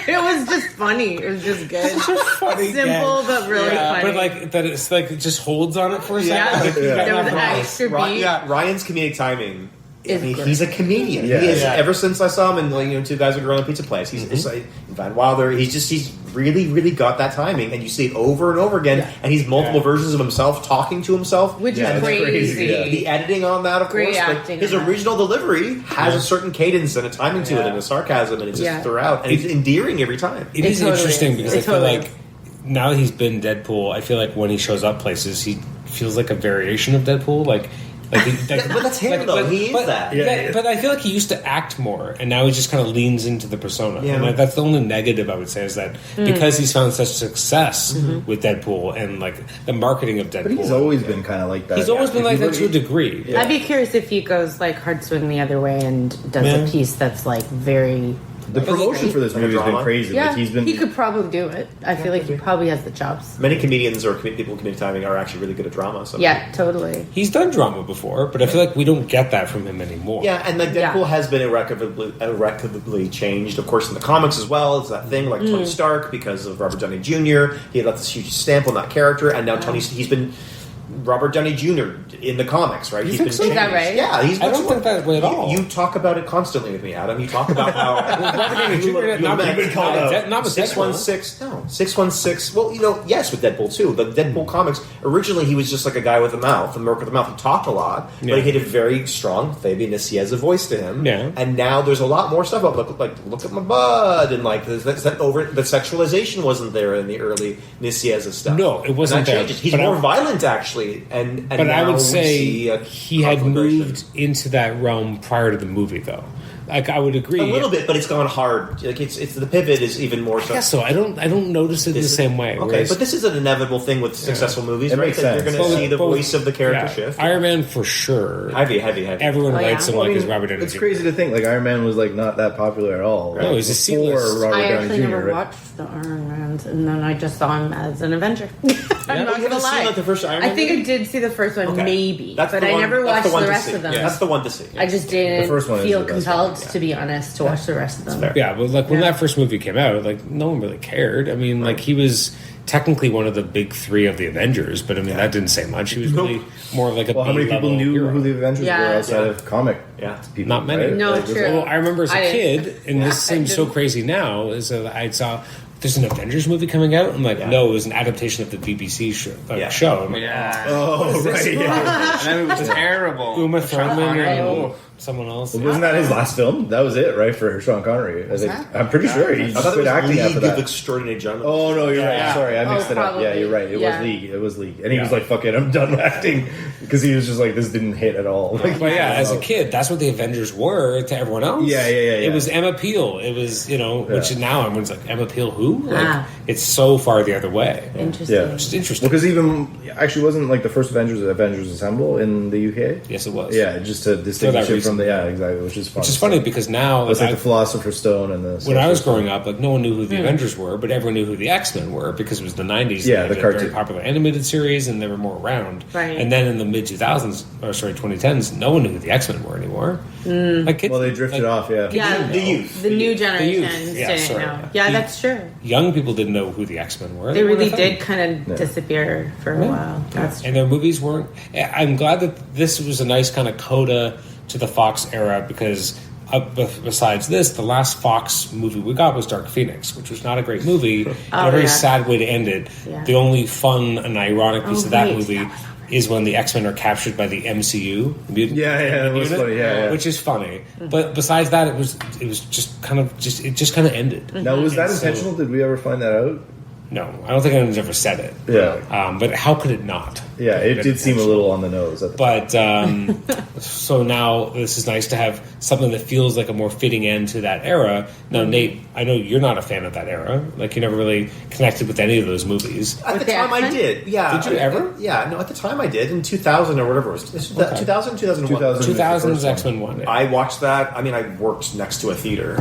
it was just funny. It was just good. Funny Simple, gag. but really funny. But like that, it's like it just holds on it for a second. Yeah. Like, There was yeah. extra beat. Ryan's comedic timing. Is great. He's a comedian. Yeah. He is. Yeah. Ever since I saw him in Two Guys with a Girl in a Pizza Place, he's it's like Van Wilder. He's really, really got that timing, and you see it over and over again. And he's multiple versions of himself talking to himself, Which Yeah, is it's crazy. crazy, yeah. The editing on that, of Great course, but acting his on that. original delivery has a certain cadence and a timing to it, and a sarcasm, and it's just throughout, and he's endearing every time. It is totally interesting is. because It I feel totally like now that he's been Deadpool, I feel like when he shows up places, he feels like a variation of Deadpool. Like But that's him, though. He is that. Yeah. But I feel like he used to act more, and now he just kind of leans into the persona. Yeah. And like, that's the only negative I would say is that because he's found such success with Deadpool and like the marketing of Deadpool. But he's always been kind of like that. He's always been If like you that look to a at- degree. Yeah. I'd be curious if he goes like hard swing the other way and does Yeah. a piece that's like very. The promotion for this Like a movie has been drama? crazy. Yeah, Like he's been. he could probably do it. I feel like he probably has the chops. Many comedians or people with comedic timing are actually really good at drama. So. Yeah, totally. He's done drama before, but I feel like we don't get that from him anymore. Yeah, and like Deadpool Yeah. has been irrecoverably changed, of course, in the comics as well. It's that thing like Tony Stark because of Robert Downey Jr. He had left this huge stamp on that character, and now he's been Robert Downey Jr. in the comics, right? He's been so? Is that right? Yeah, he's. I much don't more- think that way at all. You talk about it constantly with me, Adam. You talk about how Robert Downey Jr. not been called out. Not with 616. No, 616. Well, yes, with Deadpool too. The Deadpool comics originally he was just like a guy with a mouth, a merc with a mouth. He talked a lot, Yeah. but he had a very strong Fabian Nicieza voice to him. Yeah. And now there's a lot more stuff about look at my bud, and like the sexualization wasn't there in the early Nicieza stuff. No, it wasn't And that there. changes. He's But more I- violent actually, and But now I would we say see a he had conflagration. moved into that realm prior to the movie, though. Like I would agree a little bit, but it's gone hard. Like it's the pivot is even more. I guess so. I don't notice it the same way. Okay, whereas- but this is an inevitable thing with successful movies, It right? makes That you're sense. going to But- see the but- voice of the character yeah, shift. Iron Man for sure. Heavy. Everyone Oh, writes yeah. him Well, like I mean, his Robert Downey it's Jr. crazy to think like Iron Man was like not that popular at all. No, he's a before C-list. Robert I Downey actually Jr. never right? watched the Iron Man, and then I just saw him as an Avenger. I'm Yeah. not You gonna haven't lie. seen, like, the first Iron Man I think movie? I did see the first one, Okay. maybe, That's but the I one- never that's watched one the to rest see. of them. Yeah, that's the one to see. I just didn't The first one is feel the best compelled, one, yeah. to be honest, to watch the rest of them. fair. Yeah, but like when Yeah. that first movie came out, like no one really cared. I mean, like he was technically one of the big three of the Avengers, but I mean that didn't say much. He was really more of like a Well, how many people B-level knew hero. who the Avengers Yeah. were outside Yeah. of comic? Yeah. People, Not many. right? No, Like, true. Well, I remember as a I didn't. kid, and this I seems so didn't. crazy now, is that I saw there's an Avengers movie coming out. I'm like, Yeah. no, it was an adaptation of the BBC show. Yeah. show. I'm like, Yeah. Oh, right. Yeah. And then it was terrible. Uma Sean Thurman Connery. and someone else. Wasn't that his last film? That was it, right, for Sean Connery? I think I'm pretty sure he I just thought it quit was acting after League that. of Extraordinary Gentlemen. Oh no, you're Yeah. right. Sorry, I mixed it up. Yeah, probably. you're right. It Yeah. was League. It was League, and he was Yeah. like, "Fuck it, I'm done acting," because he was just like, "This didn't hit at all." Like, But yeah, as a kid, that's what the Avengers were to everyone else. Yeah. It was Emma Peel. It was, which Yeah. now everyone's like, Emma Peel who? Like, Ah. it's so far the other way. Interesting. Yeah. It's interesting. because even actually wasn't like the first Avengers Assemble in the UK. Yes, it was. Yeah, just to distinguish it from reason. the exactly, which is fun. Which is funny because now, It's like, like the Philosopher's Stone and the. when I was growing up, like no one knew who the Avengers were, but everyone knew who the X-Men were because it was the 90s. Yeah, and the they had a very cartoon. popular animated series, and they were more around. Right. And then in the mid 2010s, no one knew who the X-Men were anymore. Like kids, well, they drifted like, off. Yeah, Yeah, The youth. the new generation Yeah, didn't sorry. know. Yeah, that's true. Young people didn't know who the X-Men were. They weren't really a did thing. kind of disappear for a while. That's true. And their movies weren't. I'm glad that this was a nice kind of coda to the Fox era because besides this, the last Fox movie we got was Dark Phoenix, which was not a great movie. and a very yeah. sad way to end it. Yeah. The only fun and ironic piece of that right. movie That was is when the X-Men are captured by the MCU. the mutant Yeah, that was unit, funny, yeah. Which is funny. But besides that, it was just kind of ended. Now, was that And so- intentional? Did we ever find that out? No, I don't think anyone's ever said it. Yeah. But how could it not? Yeah, it did seem a little on the nose at the time. But so now this is nice to have something that feels like a more fitting end to that era. Now, Nate, I know you're not a fan of that era. Like, you never really connected with any of those movies. At the time, I did. Yeah. Did you ever? Yeah. No, at the time, I did in 2000 or whatever it was. 2000, 2001. 2000 was X-Men 1. Yeah. I watched that. I mean, I worked next to a theater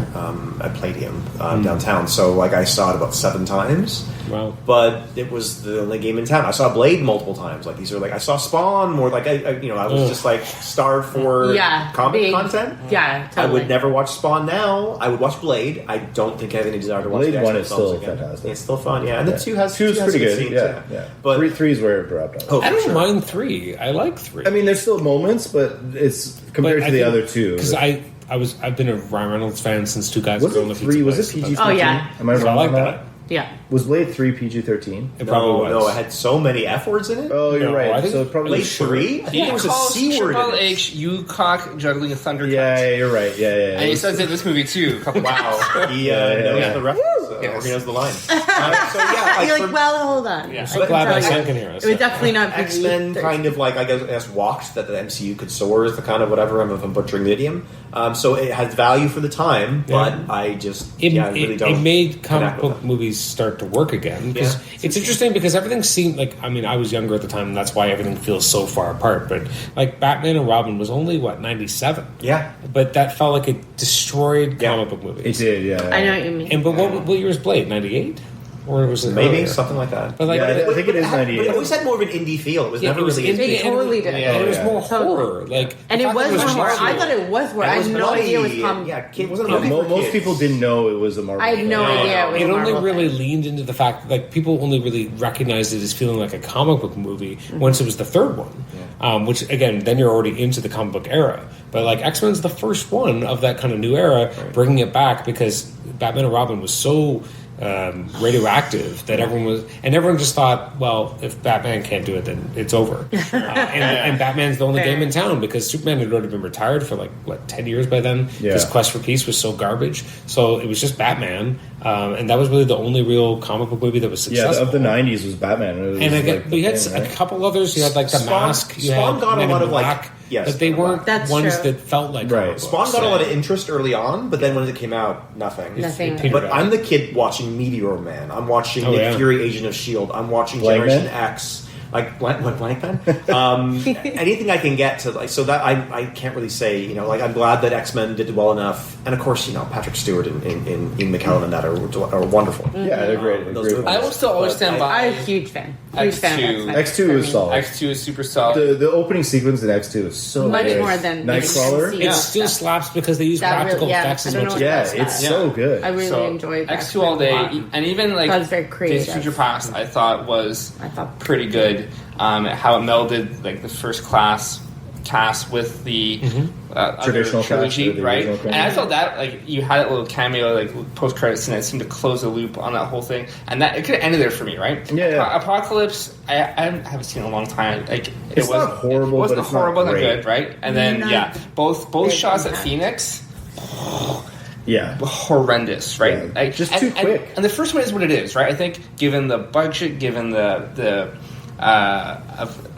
at Palladium downtown, so like I saw it about 7 times. Wow. But it was the only game in town. I saw Blade multiple times. Like these are like I saw Spawn more. Like I was just like starved for comic content. Yeah, totally. I would never watch Spawn now. I would watch Blade. I don't think I have any desire to watch Blade the 1 X-Men is films still again. fantastic. It's still fun. Yeah, and the 2 has 2 is pretty good. scenes, Yeah. But 3 is where it dropped off. Oh, I don't sure. mind 3. I like 3. I mean, there's still moments, but it's compared to the other 2. Because I've been a Ryan Reynolds fan since Two Guys Was Girl in it the 3? Pizza Was Place. it PG-13? Oh, yeah. Am I I wrong like on that. Yeah. Was Blade 3 PG-13? It probably was. No, it had so many F words in it. Oh, you're No, right. I think So it probably Blade was 3? I think He there was a calls C word Triple in it. H U-cock juggling a thundercut. Yeah, you're right. Yeah. And he It was- says it in this movie too. A couple Wow. He Yeah. knows the reference. Yes. Or he knows the line. So yeah, You're for- like, well, hold on. Yeah. So glad my Tell you. son can hear us. It was definitely not X-Men PG-13. kind of like, I guess, walked that the MCU could soar is the kind of whatever, if I'm butchering the idiom. So it has value for the time, but I just, I really don't. It made comic connect with book it. movies start to work again. Because Yeah. it's interesting because everything seemed like, I mean, I was younger at the time, and that's why everything feels so far apart. But like Batman and Robin was only, 97? Yeah. But that felt like it destroyed Yeah. comic book movies. It did, yeah. I know what you mean. And but what year was Blade? 98? Or was it Maybe, earlier? something like that. But like, Yeah, I think it is But 98. it always had more of an indie feel. It was yeah, never it was really indie, It totally and did. And it was Yeah. more Totally. horror. Like, And it the fact was that more. I Marvel. thought it was horror. I had no idea it was comedy. Yeah, it wasn't a movie for Most kids. people didn't know it was a Marvel I had no film. idea it was It a only Marvel really thing. leaned into the fact that like people only really recognized it as feeling like a comic book movie once it was the third one, which again then you're already into the comic book era. But like X-Men's the first one of that kind of new era, bringing it back because Batman and Robin was so radioactive that everyone just thought, well, if Batman can't do it, then it's over. And Batman's the only Fair. game in town because Superman had already been retired for 10 years by then. Yeah. His quest for peace was so garbage, so it was just Batman, and that was really the only real comic book movie that was Yeah, successful. of the 90s was Batman. It was And again, like but you had the thing, a right? couple others. You had like the Spawn- Mask. You Spawn had got a Men lot in of, like- Black, yes, but they weren't That's ones true. that felt like Right. comic Spawn books. got a lot of interest early on, but then when it came out, nothing. Nothing. Peter But Rabbit. I'm the kid watching Meteor Man. I'm watching Oh, Nick yeah. Fury, Agent of S.H.I.E.L.D. I'm watching Blank Generation Man? X. Like Blank Man? Anything I can get to, like, so that I can't really say, like, I'm glad that X-Men did well enough. And of course, Patrick Stewart and Ian McKellen and that are wonderful. Yeah, they're great. Those Great movies. I will still always But stand by. I'm a huge fan. Huge fan of X2. X-Men. X2 For is me. solid. X2 is super solid. The opening sequence in X2 is so Much good. more than Nightcrawler. MCU. It still slaps because they use That practical really- yeah, effects I as don't much know as what Yeah, that's it's that. so good. I really So, enjoyed X2 all day, X-Men a lot. and even like That was very Days of creative. Future Past, I thought was I thought- pretty good. How it melded like the first class cast with the other Traditional cast, trilogy, the right? original And I felt that like you had that little cameo, like post credits scene that seemed to close the loop on that whole thing, and that it could have ended there for me, right? Yeah. Apocalypse, I haven't seen in a long time. Like It's not horrible, it wasn't but it's not horrible, not great. good, right? And then Not both big shots at impact. Phoenix. Yeah. Horrendous, right? Yeah, Like, just too quick. And the first one is what it is, right? I think, given the budget, given the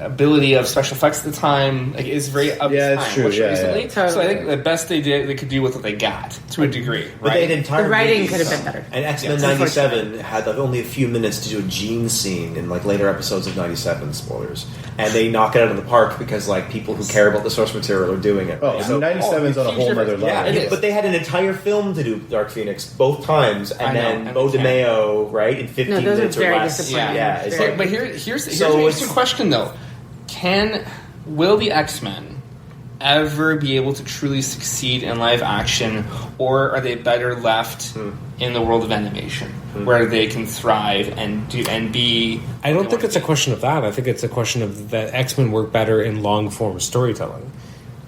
ability of special effects at the time, like it's very of Yeah, its it's time, true, most yeah, recently. yeah. So I Totally. think the best they could do with what they got to a degree, But they had right? entire The writing movies. could have been better. And X-Men Yeah. 97 had only a few minutes to do a Jean scene in later episodes of 97, spoilers. And they knock it out of the park because people who care about the source material are doing it. Oh, right? so 97's on a whole nother Yeah, level. It is. but they had an entire film to do Dark Phoenix both times, and I know, then and Bo they can't. DeMeo, right, in 15 No, those are minutes or very less. disappointing. Yeah, it's Very- like, But here's an So interesting it's- question though: Will the X-Men ever be able to truly succeed in live action, or are they better left in the world of animation, where they can thrive and be? I don't think it's a question of that. I think it's a question of that X-Men work better in long form storytelling.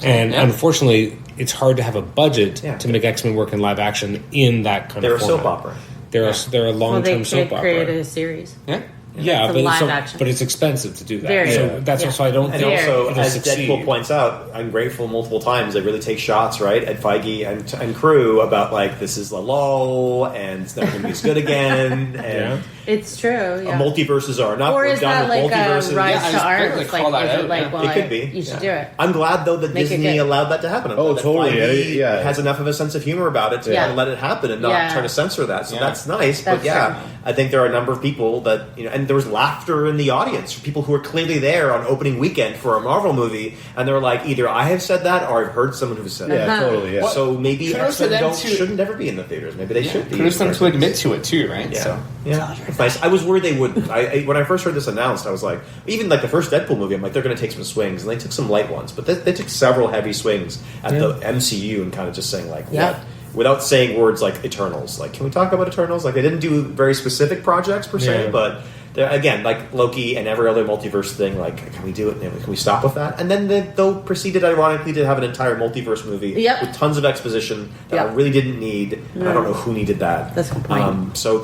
And Yeah. unfortunately, it's hard to have a budget Yeah. to make X-Men work in live action in that kind they're a of format. soap opera. They're a Well, long they term soap opera. created a series. Yeah. Yeah, It's a but live action. but it's expensive to do that. Very. So Yeah. that's Yeah. also I don't And think also, it'll as succeed. Deadpool points out, I'm grateful multiple times. They really take shots, right, at Feige and crew about this is a lull and it's never going to be as good again. And It's true. Yeah. Multiverses are not. Or we're is done that with like a multiverses. rise Yeah, I to was art? gonna It's call like, that is it out, like, yeah. well, It could be. you should Yeah. do it. I'm glad though that Make it Disney good. allowed that to happen. Oh, That totally. Feige Yeah. has enough of a sense of humor about it to Yeah. kind of let it happen and not Yeah. try to censor that. So Yeah. that's nice. That's but yeah, true. I think there are a number of people that and there was laughter in the audience for people who were clearly there on opening weekend for a Marvel movie, and they were like, either I have said that or I've heard someone who said Yeah, it. totally. Yeah. So maybe Kudos to X-Men them, too. shouldn't never be in the theaters. Maybe they should be. Kudos to them to admit to it too, right? Yeah, So. yeah, it's nice. I was worried they wouldn't. When I first heard this announced, I was like, even like the first Deadpool movie, I'm like, they're going to take some swings, and they took some light ones, but they took several heavy swings at the MCU and kind of just saying like, Yeah. what? Without saying words like Eternals. Like, can we talk about Eternals? Like, they didn't do very specific projects per se, Yeah. but again, like Loki and every other multiverse thing, like, can we do it? Can we stop with that? And then they proceeded, ironically, to have an entire multiverse movie Yep. with tons of exposition that I Yep. really didn't need. And I don't know who needed that. That's a good point. So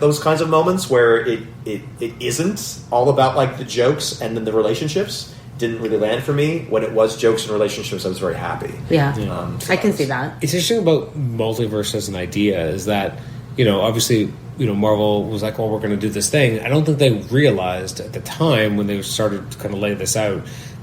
those kinds of moments where it isn't all about like the jokes and then the relationships didn't really land for me. When it was jokes and relationships, I was very happy. Yeah. So I can was- see that. It's interesting about multiverse as an idea is that, obviously, Marvel was like, well, we're going to do this thing. I don't think they realized at the time when they started to kind of lay this out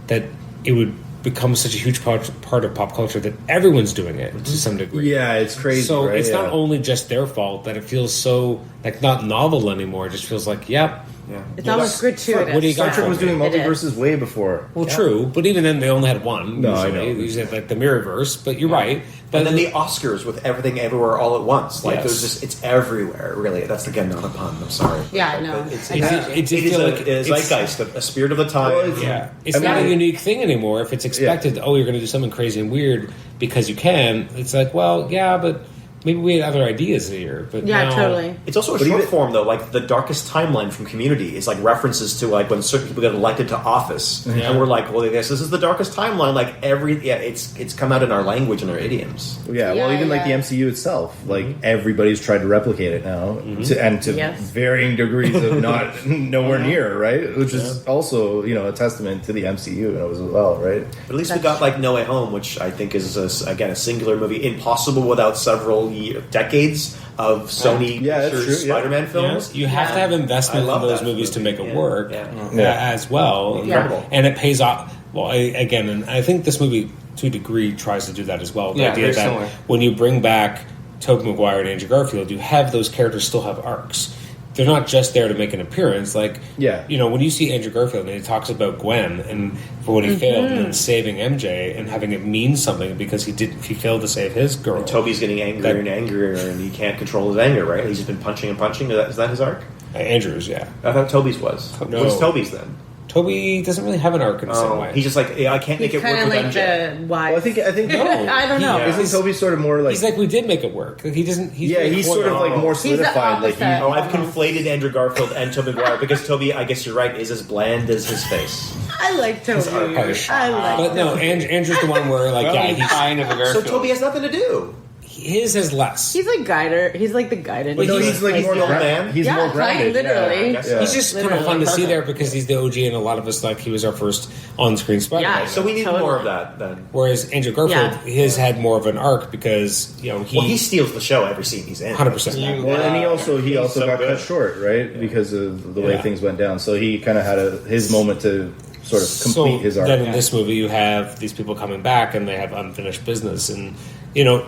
that it would become such a huge part of pop culture that everyone's doing it to some degree. Yeah, it's crazy. So right? it's not Yeah. only just their fault that it feels so like not novel anymore. It just feels like, yep. Yeah. It's almost gratuitous. What do you got Star Trek for was me? doing It is. multiverses way before. Well, true, but even then they only had one. No, I usually. know. They usually had like the Mirrorverse, but you're right. But And then the Oscars with everything everywhere all at once. Like, Yes. there's just, it's everywhere, really. That's, again, not a pun. I'm sorry. Yeah, I know. But It's, I it's, got you. it just it is feel a, like a zeitgeist, a spirit of the time. Well, it's- Yeah, it's I mean, not a I- unique thing anymore. If it's expected, oh, you're going to do something crazy and weird because you can. It's like, well, yeah, but maybe we had other ideas here. But Yeah, now, totally. It's also a But short even- form, though. Like, the darkest timeline from Community is, like, references to, like, when certain people get elected to office. Yeah. And we're like, well, I guess this is the darkest timeline. Like, it's come out in our language and our idioms. Yeah, well, Yeah, even like the yeah. MCU itself, like everybody's tried to replicate it now, to Yes. varying degrees of not nowhere near, right? Which is also a testament to the MCU as well, right? But at least we got, like, No Way Home, which I think is, again, a singular movie. Impossible without several decades of Sony Yeah, that's Pictures true, yeah. Spider-Man films. You have to have investment I love in those that movies to movie. make it Yeah. work Yeah. as well. Incredible. And it pays off. Well, and I think this movie, to a degree, tries to do that as well. The Yeah, idea very that similar. when you bring back Tobey Maguire and Andrew Garfield, you have those characters still have arcs. They're not just there to make an appearance. Like, Yeah. when you see Andrew Garfield and he talks about Gwen and for when he failed and then saving MJ and having it mean something because he failed to save his girl. Toby's getting angrier and angrier, and he can't control his anger, right? He's just been punching and punching. Is that his arc? Andrew's, yeah. I thought Toby's was. No. What's Toby's then? Toby doesn't really have an arc in the same way. He's just like, I can't make He's it work kind of with like MJ. the wise. Well, I think No. I don't know. Yeah. isn't Toby sort of more like He's like, we did make it work. Like, he doesn't. He's yeah, very he's coy. sort of like more the solidified. Like opposite. Oh, I've conflated Andrew Garfield and Toby Maguire because Toby, I guess you're right, is as bland as his face. I like Toby. harsh. I like But no, Andrew's the one where like, yeah, he's, kind of a So Garfield. Toby has nothing to do. his is less. He's like guider. He's like the guided. But no, he's like he's more the old grounded. man. He's Yeah, more kind, grounded. literally. I guess so. He's just kind of fun to see Literally. there because he's the OG, and a lot of us like he was our first on-screen Spider-Man. Yeah. So we need Totally. more of that then. Whereas Andrew Garfield, Yeah. his had more of an arc because Well, he steals the show every scene he's in. 100%. Well, and he also He's so got good. cut short, right, because of the way Yeah. things went down. So he kind of had his moment to sort of complete his arc. Then in this movie, you have these people coming back and they have unfinished business, and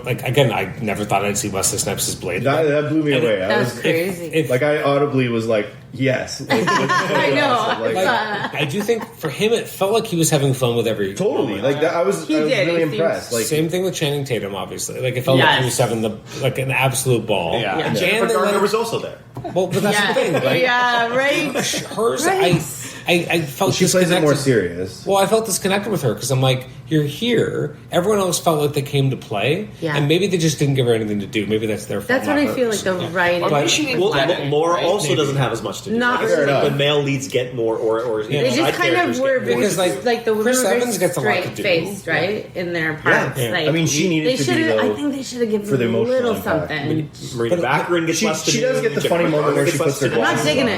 like again, I never thought I'd see Wesley Snipes as Blade. That blew me And away. I That's was crazy. If- like, I audibly was like, yes. I know. Like, I do think for him, it felt like he was having fun with every totally. Like that, I was He did. really He impressed. seemed- Like Same thing with Channing Tatum, obviously. Like it felt like Yes. he was having an absolute ball. Yeah. And And Jennifer they Garner let- was also there. well, but that's the thing. Like, Yeah, right. hers, Right. I felt she plays it disconnected. more serious. Well, I felt disconnected with her because I'm like, you're here. Everyone else felt like they came to play, Yeah. and maybe they just didn't give her anything to do. Maybe that's their fault. That's what I not feel hers. like the writing. Or maybe she didn't Well, get it, Laura right? also Maybe. doesn't have as much to do. Not Like I said, really. the male leads get more, or They They side just kind characters of were get more. Because, very, like the Chris women were Evans gets a lot to do. straight faced, right, in their parts. Yeah. Like, I mean, she needed they to be, should have. I though, think they should have given for the a emotional little impact. something. Marina But- Baccarin gets she- less to she do. does get the Jennifer funny moment Garner where gets she less puts her to do. I'm not glasses digging on.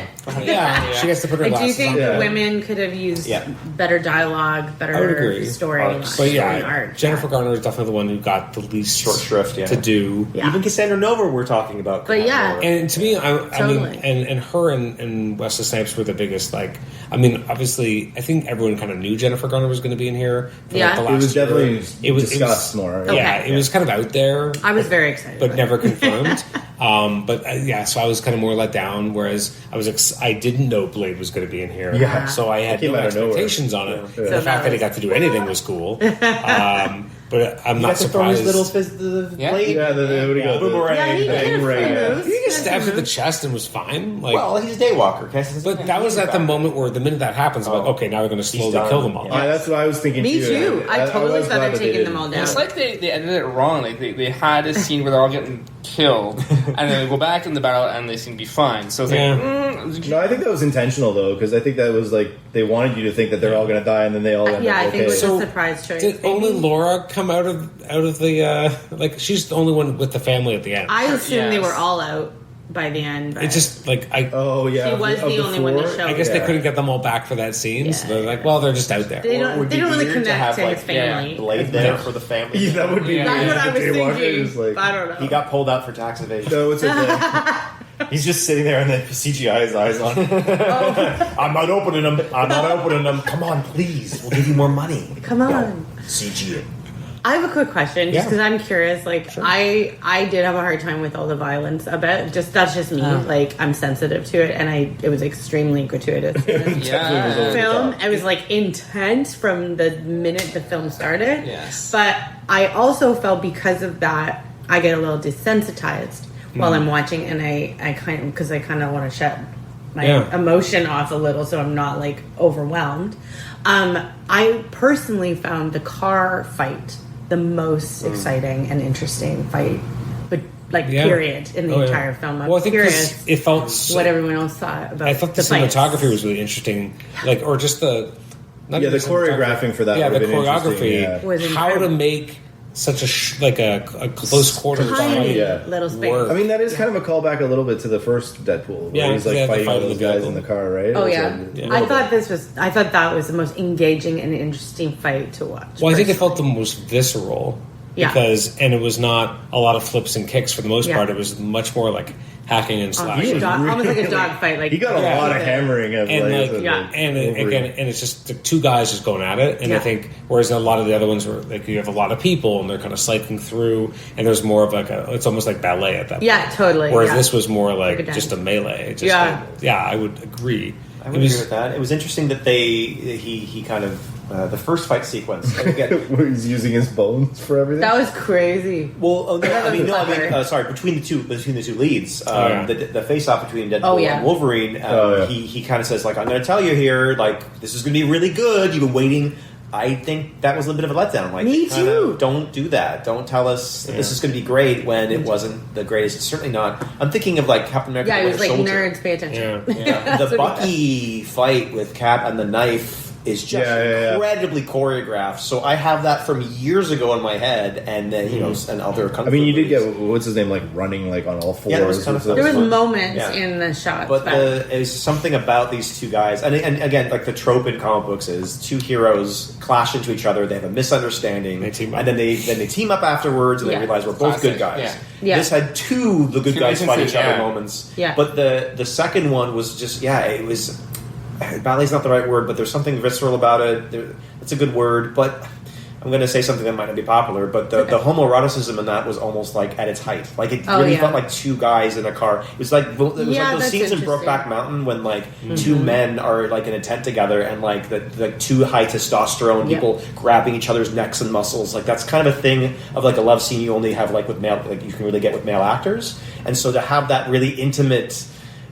it. Yeah, she gets to put her I do glasses think on. Yeah. the women could have used Yeah. better dialogue, I would better agree. story. I jokes. But Going yeah, hard, Jennifer Garner is definitely the one who got the least Short shrift, yeah. to do. Yeah. Even Cassandra Nova, we're talking about. But yeah. And to me, I Totally. mean, and her and Wesley Snipes were the biggest. Like, I mean, obviously, I think everyone kind of knew Jennifer Garner was going to be in here. For Yeah. like the It last was year. definitely discussed more. Yeah, Okay. it was kind of out there. I was very excited. but about never it. confirmed. But yeah, so I was kind of more let down. Whereas I didn't know Blade was going to be in here. Yeah. So I had It came no out of nowhere. expectations on it. Yeah. The So fact that he was- got to do anything was cool. But I'm You not got to throw his surprised. little the Yeah. blade. Yeah, what do you go? Boomerang. Yeah, he Bang, did a right, few yeah. moves. He just Yeah, stabbed some at the moves. chest and was fine. Like, Well, he's a daywalker. Okay? but that was at the moment where the minute that happens, I'm like, okay, now they're going to slowly done. kill them all. Yeah. That's what I was thinking. Me too. I totally was thought glad I'd that they taken them didn't. all down. It's like they ended it wrong. Like they had a scene where they're all getting killed, and then they go back in the battle and they seem to be fine. So it's Yeah. like, No, I think that was intentional though, because I think that was like they wanted you to think that they're all going to die, and then they all end Yeah, up I think it was So, a surprise choice. Did only maybe. Laura come out of the like? She's the only one with the family at the end. I assumed they Yes. were all out by the end. But It just like Oh yeah, She was of the only one to four? show. I guess they Yeah. couldn't get them all back for that scene, so Yeah. they're like, well, they're just out there. they don't. Would They be don't really weird to connect have, to his like, family. Blade there for the family. Yeah, that would be Yeah. That's weird. what I was The Daywalker thinking. is like- I don't know. He got pulled out for tax evasion. No, it's okay. He's just sitting there and then CGI his eyes on. I'm not opening them. I'm not opening them. Come on, please. We'll give you more money. Come on. CG it. I have a quick question, just Yeah. because I'm curious. Like, I did have a hard time with all the violence. I bet that's just me. Like, I'm sensitive to it, and it was extremely gratuitous. yeah. Film, it was like intense from the minute the film started. Yes. But I also felt because of that, I get a little desensitized while I'm watching, and I kind of want to shut my emotion off a little, so I'm not like overwhelmed. I personally found the car fight the most exciting and interesting fight, but like period in the entire film. I'm Well, I think 'cause curious it felt so, what everyone else thought about. I thought the fights. cinematography was really interesting, like or just the not Yeah, even the choreographing for that Yeah, the would've been choreography. interesting, Was How to incredible. make such a close quarters Tiny fight. Yeah. little space. Work. I mean, that is kind of a callback a little bit to the first Deadpool, where Yeah, he's like yeah, the fighting fight all in those the guys vehicle. in the car, right? Oh It was yeah, like a I little thought bit. I thought that was the most engaging and interesting fight to watch. Well, I think it personally. felt the most visceral Yeah. because, and it was not a lot of flips and kicks for the most Yeah. part. It was much more like hacking and slashing. Almost like a dog fight. Like He got a Yeah. lot of hammering of And like, like, Yeah. and Wolverine. again, and it's just the two guys just going at it. And I Yeah. think, whereas a lot of the other ones were like you have a lot of people and they're kind of cycling through, and there's more of like it's almost like ballet at that point. Yeah, totally. Whereas yeah. this was more Like a like just a dance. melee. It just, Yeah. yeah, I would agree. I It would was- agree with that. It was interesting that he kind of the first fight sequence. Like, again, Where he's using his bones for everything. That was crazy. well, oh, no, That was clever. sorry. Between the two leads, yeah. the face off between Deadpool Oh, yeah. and Wolverine, Yeah. he kind of says like, "I'm going to tell you here, like this is going to be really good. You've been waiting." I think that was a little bit of a letdown. Like, Me kinda, too. Don't do that. Don't tell us that this is going to be great when it wasn't the greatest. It's certainly not. I'm thinking of like Captain America. Yeah, the it was like Winter Soldier. nerds pay attention. Yeah. Yeah, the That's what he Bucky fight with Cap and the knife is just Yeah. incredibly choreographed. So I have that from years ago in my head, and then and other. Kung I mean, fu you did movies. get what's his name, like running like on all fours. Yeah, that was kind of and fun. There was Fun. moments Yeah. in the shots, But it was something about these two guys, and again, like the trope in comic books is two heroes clash into each other. They have a misunderstanding, They team up. and then they team up afterwards, and Yeah. they realize we're both Classic, good guys. yeah. Yeah. This had two the good Two guys fight each instances, other yeah. moments. Yeah. But the second one was just it was. Ballet's not the right word, but there's something visceral about it. It's a good word, but I'm going to say something that might not be popular. But the homoeroticism in that was almost like at its height. Like it really felt like two guys in a car. It was like those that's scenes in interesting. Brokeback Mountain when like two men are like in a tent together and like the two high testosterone Yep. people grabbing each other's necks and muscles. Like that's kind of a thing of like a love scene you only have like with male, like you can really get with male actors. And so to have that really intimate.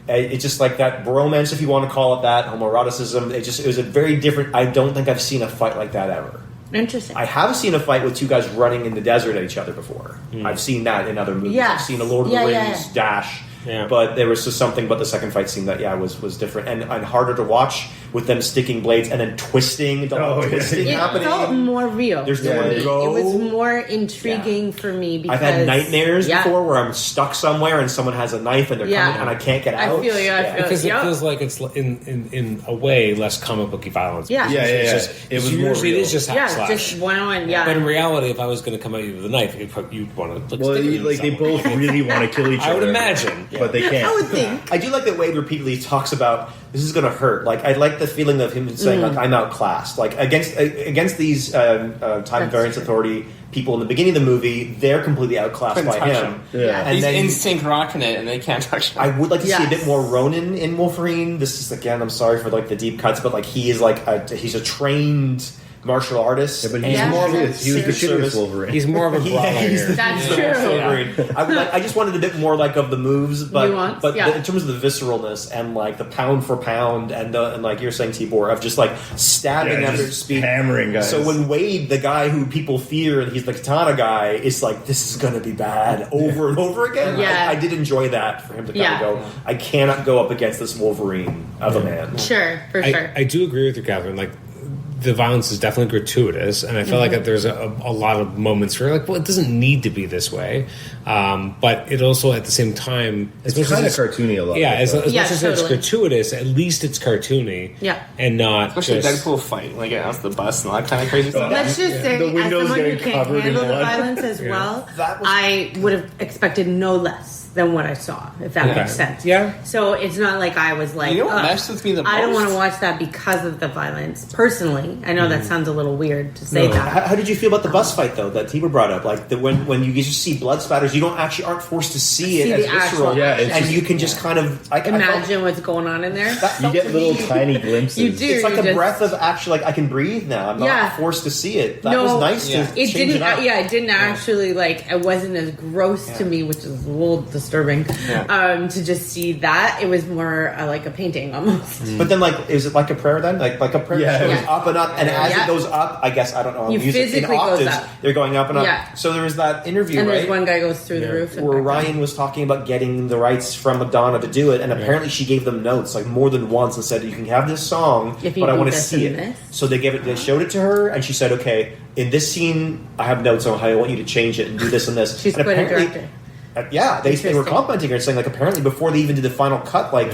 It's just like that bromance, if you want to call it that, homoeroticism. It was a very different. I don't think I've seen a fight like that ever. Interesting. I have seen a fight with two guys running in the desert at each other before. I've seen that in other movies. Yes. I've seen a Lord of the Yeah, Rings yeah. dash. Yeah. But there was just something about the second fight scene that was different and harder to watch with them sticking blades and then twisting, twisting It happening. felt more real. There's for nowhere to me. go. It was more intriguing for me because I've had nightmares yeah. before where I'm stuck somewhere and someone has a knife and they're Yeah. coming and I can't get out. I feel you. I feel Because it yep. feels like it's in a way less comic booky violence. Yeah. Yeah, It's yeah. just- It was usually more it real. is just hack Yeah, slash. just one-on-one. Yeah, But in reality, if I was going to come at you with a knife, you'd want to Well, they both really want to kill each other. I would imagine. But they can't. I would think. I do like the way he repeatedly talks about this is going to hurt. Like I like the feeling of him saying like I'm outclassed. Like against these time variance authority people in the beginning of the movie, they're completely outclassed Couldn't by touch him. him. Yeah. And He's then in sync rocking it, and they can't touch him. I would like to see a Yes. bit more Ronin in Wolverine. This is again, I'm sorry for like the deep cuts, but like he is like he's a trained martial artist. Yeah, but he's Yeah. more of a, That's he was the true. shittiest Wolverine. He's more of a brawler. That's true. Wolverine. I just wanted a bit more like of the moves, but Nuance, but yeah. in terms of the visceralness and like the pound for pound and like you're saying, Tibor, of just like stabbing Yeah, after just speed, hammering guys. So when Wade, the guy who people fear, and he's the katana guy, is like, this is going to be bad over and over again. Yeah. I did enjoy that for him to kind Yeah. of go, I cannot go up against this Wolverine of a man. Sure, for sure. I do agree with you, Catherine. Like, the violence is definitely gratuitous, and I feel like that there's a lot of moments where you're like, well, it doesn't need to be this way. But it also, at the same time, It's as much kind of as cartoony a lot. yeah, as like that. Yeah, much as it's totally. gratuitous, at least it's cartoony. Yeah. And not Especially just... the Deadpool fight, like it off the bus and all that kind of crazy stuff. Let's just say, The as windows someone who getting can't covered in handle the blood. violence as well, That was- I would have expected no less than what I saw, if that Okay. makes sense. Yeah. So it's not like I was like, You know what "Ugh, messed with me the I don't most? want to watch that because of the violence. Personally, I know that sounds a little weird to say No. that. How did you feel about the bus fight though that Tibor brought up? Like when you just see blood spatters, you aren't forced to see it See as the actual- visceral, Yeah, it's and just- you can just kind of I felt- Imagine what's going on in there. that You felt get to little me- tiny glimpses. You do. It's like a just- breath of actually like I can breathe now. I'm not Yeah. forced to see it. That No, was nice yeah. to It change didn't. it up. It didn't actually like. It wasn't as gross to me, which is a little disturbing. Yeah. To just see that, it was more like a painting almost. But then, like, is it like a prayer then? Like a prayer Yeah. that goes Yeah. up and up, and as Yeah. it goes up, I guess I don't know. You music in physically goes octaves, up. they're going up and up. Yeah. So there was that interview, And right? there's one guy goes through the roof. and where back down. Ryan was talking about getting the rights from Madonna to do it, and apparently she gave them notes like more than once and said, "You can have this song, If you but I do want to this see and it." this. So they showed it to her, and she said, "Okay, in this scene, I have notes on how I want you to change it and do this and this." She's and quite a apparently- director. Yeah, they were Interesting. complimenting her and saying like apparently before they even did the final cut, like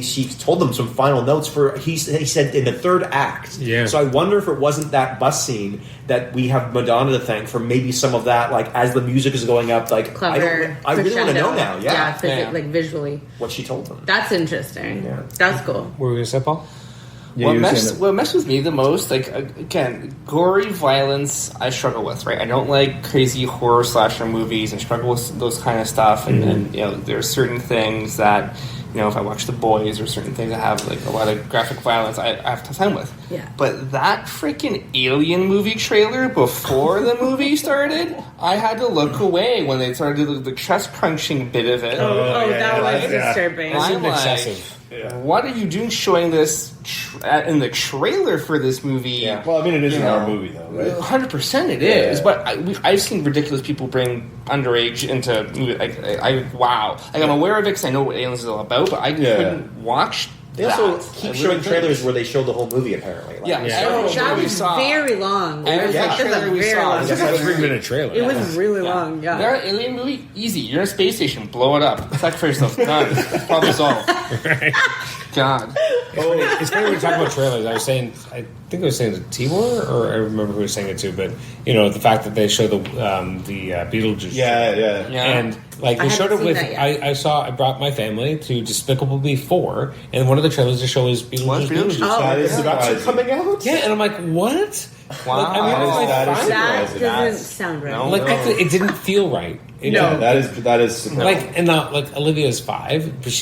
she told them some final notes for he said in the third act. Yeah. So I wonder if it wasn't that bus scene that we have Madonna to thank for maybe some of that, like as the music is going up, like Clever. I really want to know now. Yeah, Yeah. Like visually. what she told them. That's interesting. Yeah. That's cool. What were we going to say, Paul? Yeah, What you were saying that- messed with me the most, like again, gory violence I struggle with, right? I don't like crazy horror slasher movies. I struggle with those kind of stuff, and you know, there's certain things that, you know, if I watch The Boys or certain things that have like a lot of graphic violence, I have to time with. Yeah. But that freaking Alien movie trailer before the movie started, I had to look away when they started the chest crunching bit of it. Oh, yeah, that was yeah. disturbing. It's I'm like, excessive. what are you doing showing this in the trailer for this movie? Yeah. Well, I mean, it is You an R know, movie, though, right? 100% it Yeah. is, but I've seen ridiculous people bring underage into movie. Wow. Like, I'm aware of it because I know what Aliens is all about, but I couldn't watch They that. also I keep really showing couldn't. trailers where they show the whole movie. Apparently, like, Yeah, Yeah. every Oh, trailer that we was saw. very long. It Every was like, trailer that's a we very saw long. was It's like a 3-minute trailer. It was really long. Yeah. That alien movie, easy. You're in a space station, blow it up. Sacrifice yourself. Done. Problem solved. God. It's funny when we talk about trailers. I think I was saying to Tibor, or I remember who was saying it too. But you know, the fact that they show the Beetlejuice, Yeah, trailer. yeah. And like I they showed it haven't with, seen that yet. I brought my family to Despicable Me 4, and one of the trailers to show is What? Beetlejuice. Beetlejuice? Oh, That is So that's surprising. coming out. Yeah, and I'm like, what? Wow. Like, I mean, That is- like, that is fine. That surprising. doesn't sound right. No. Like actually, it didn't feel right. You Yeah, know? that is surprising. Like and not like Olivia's 5, but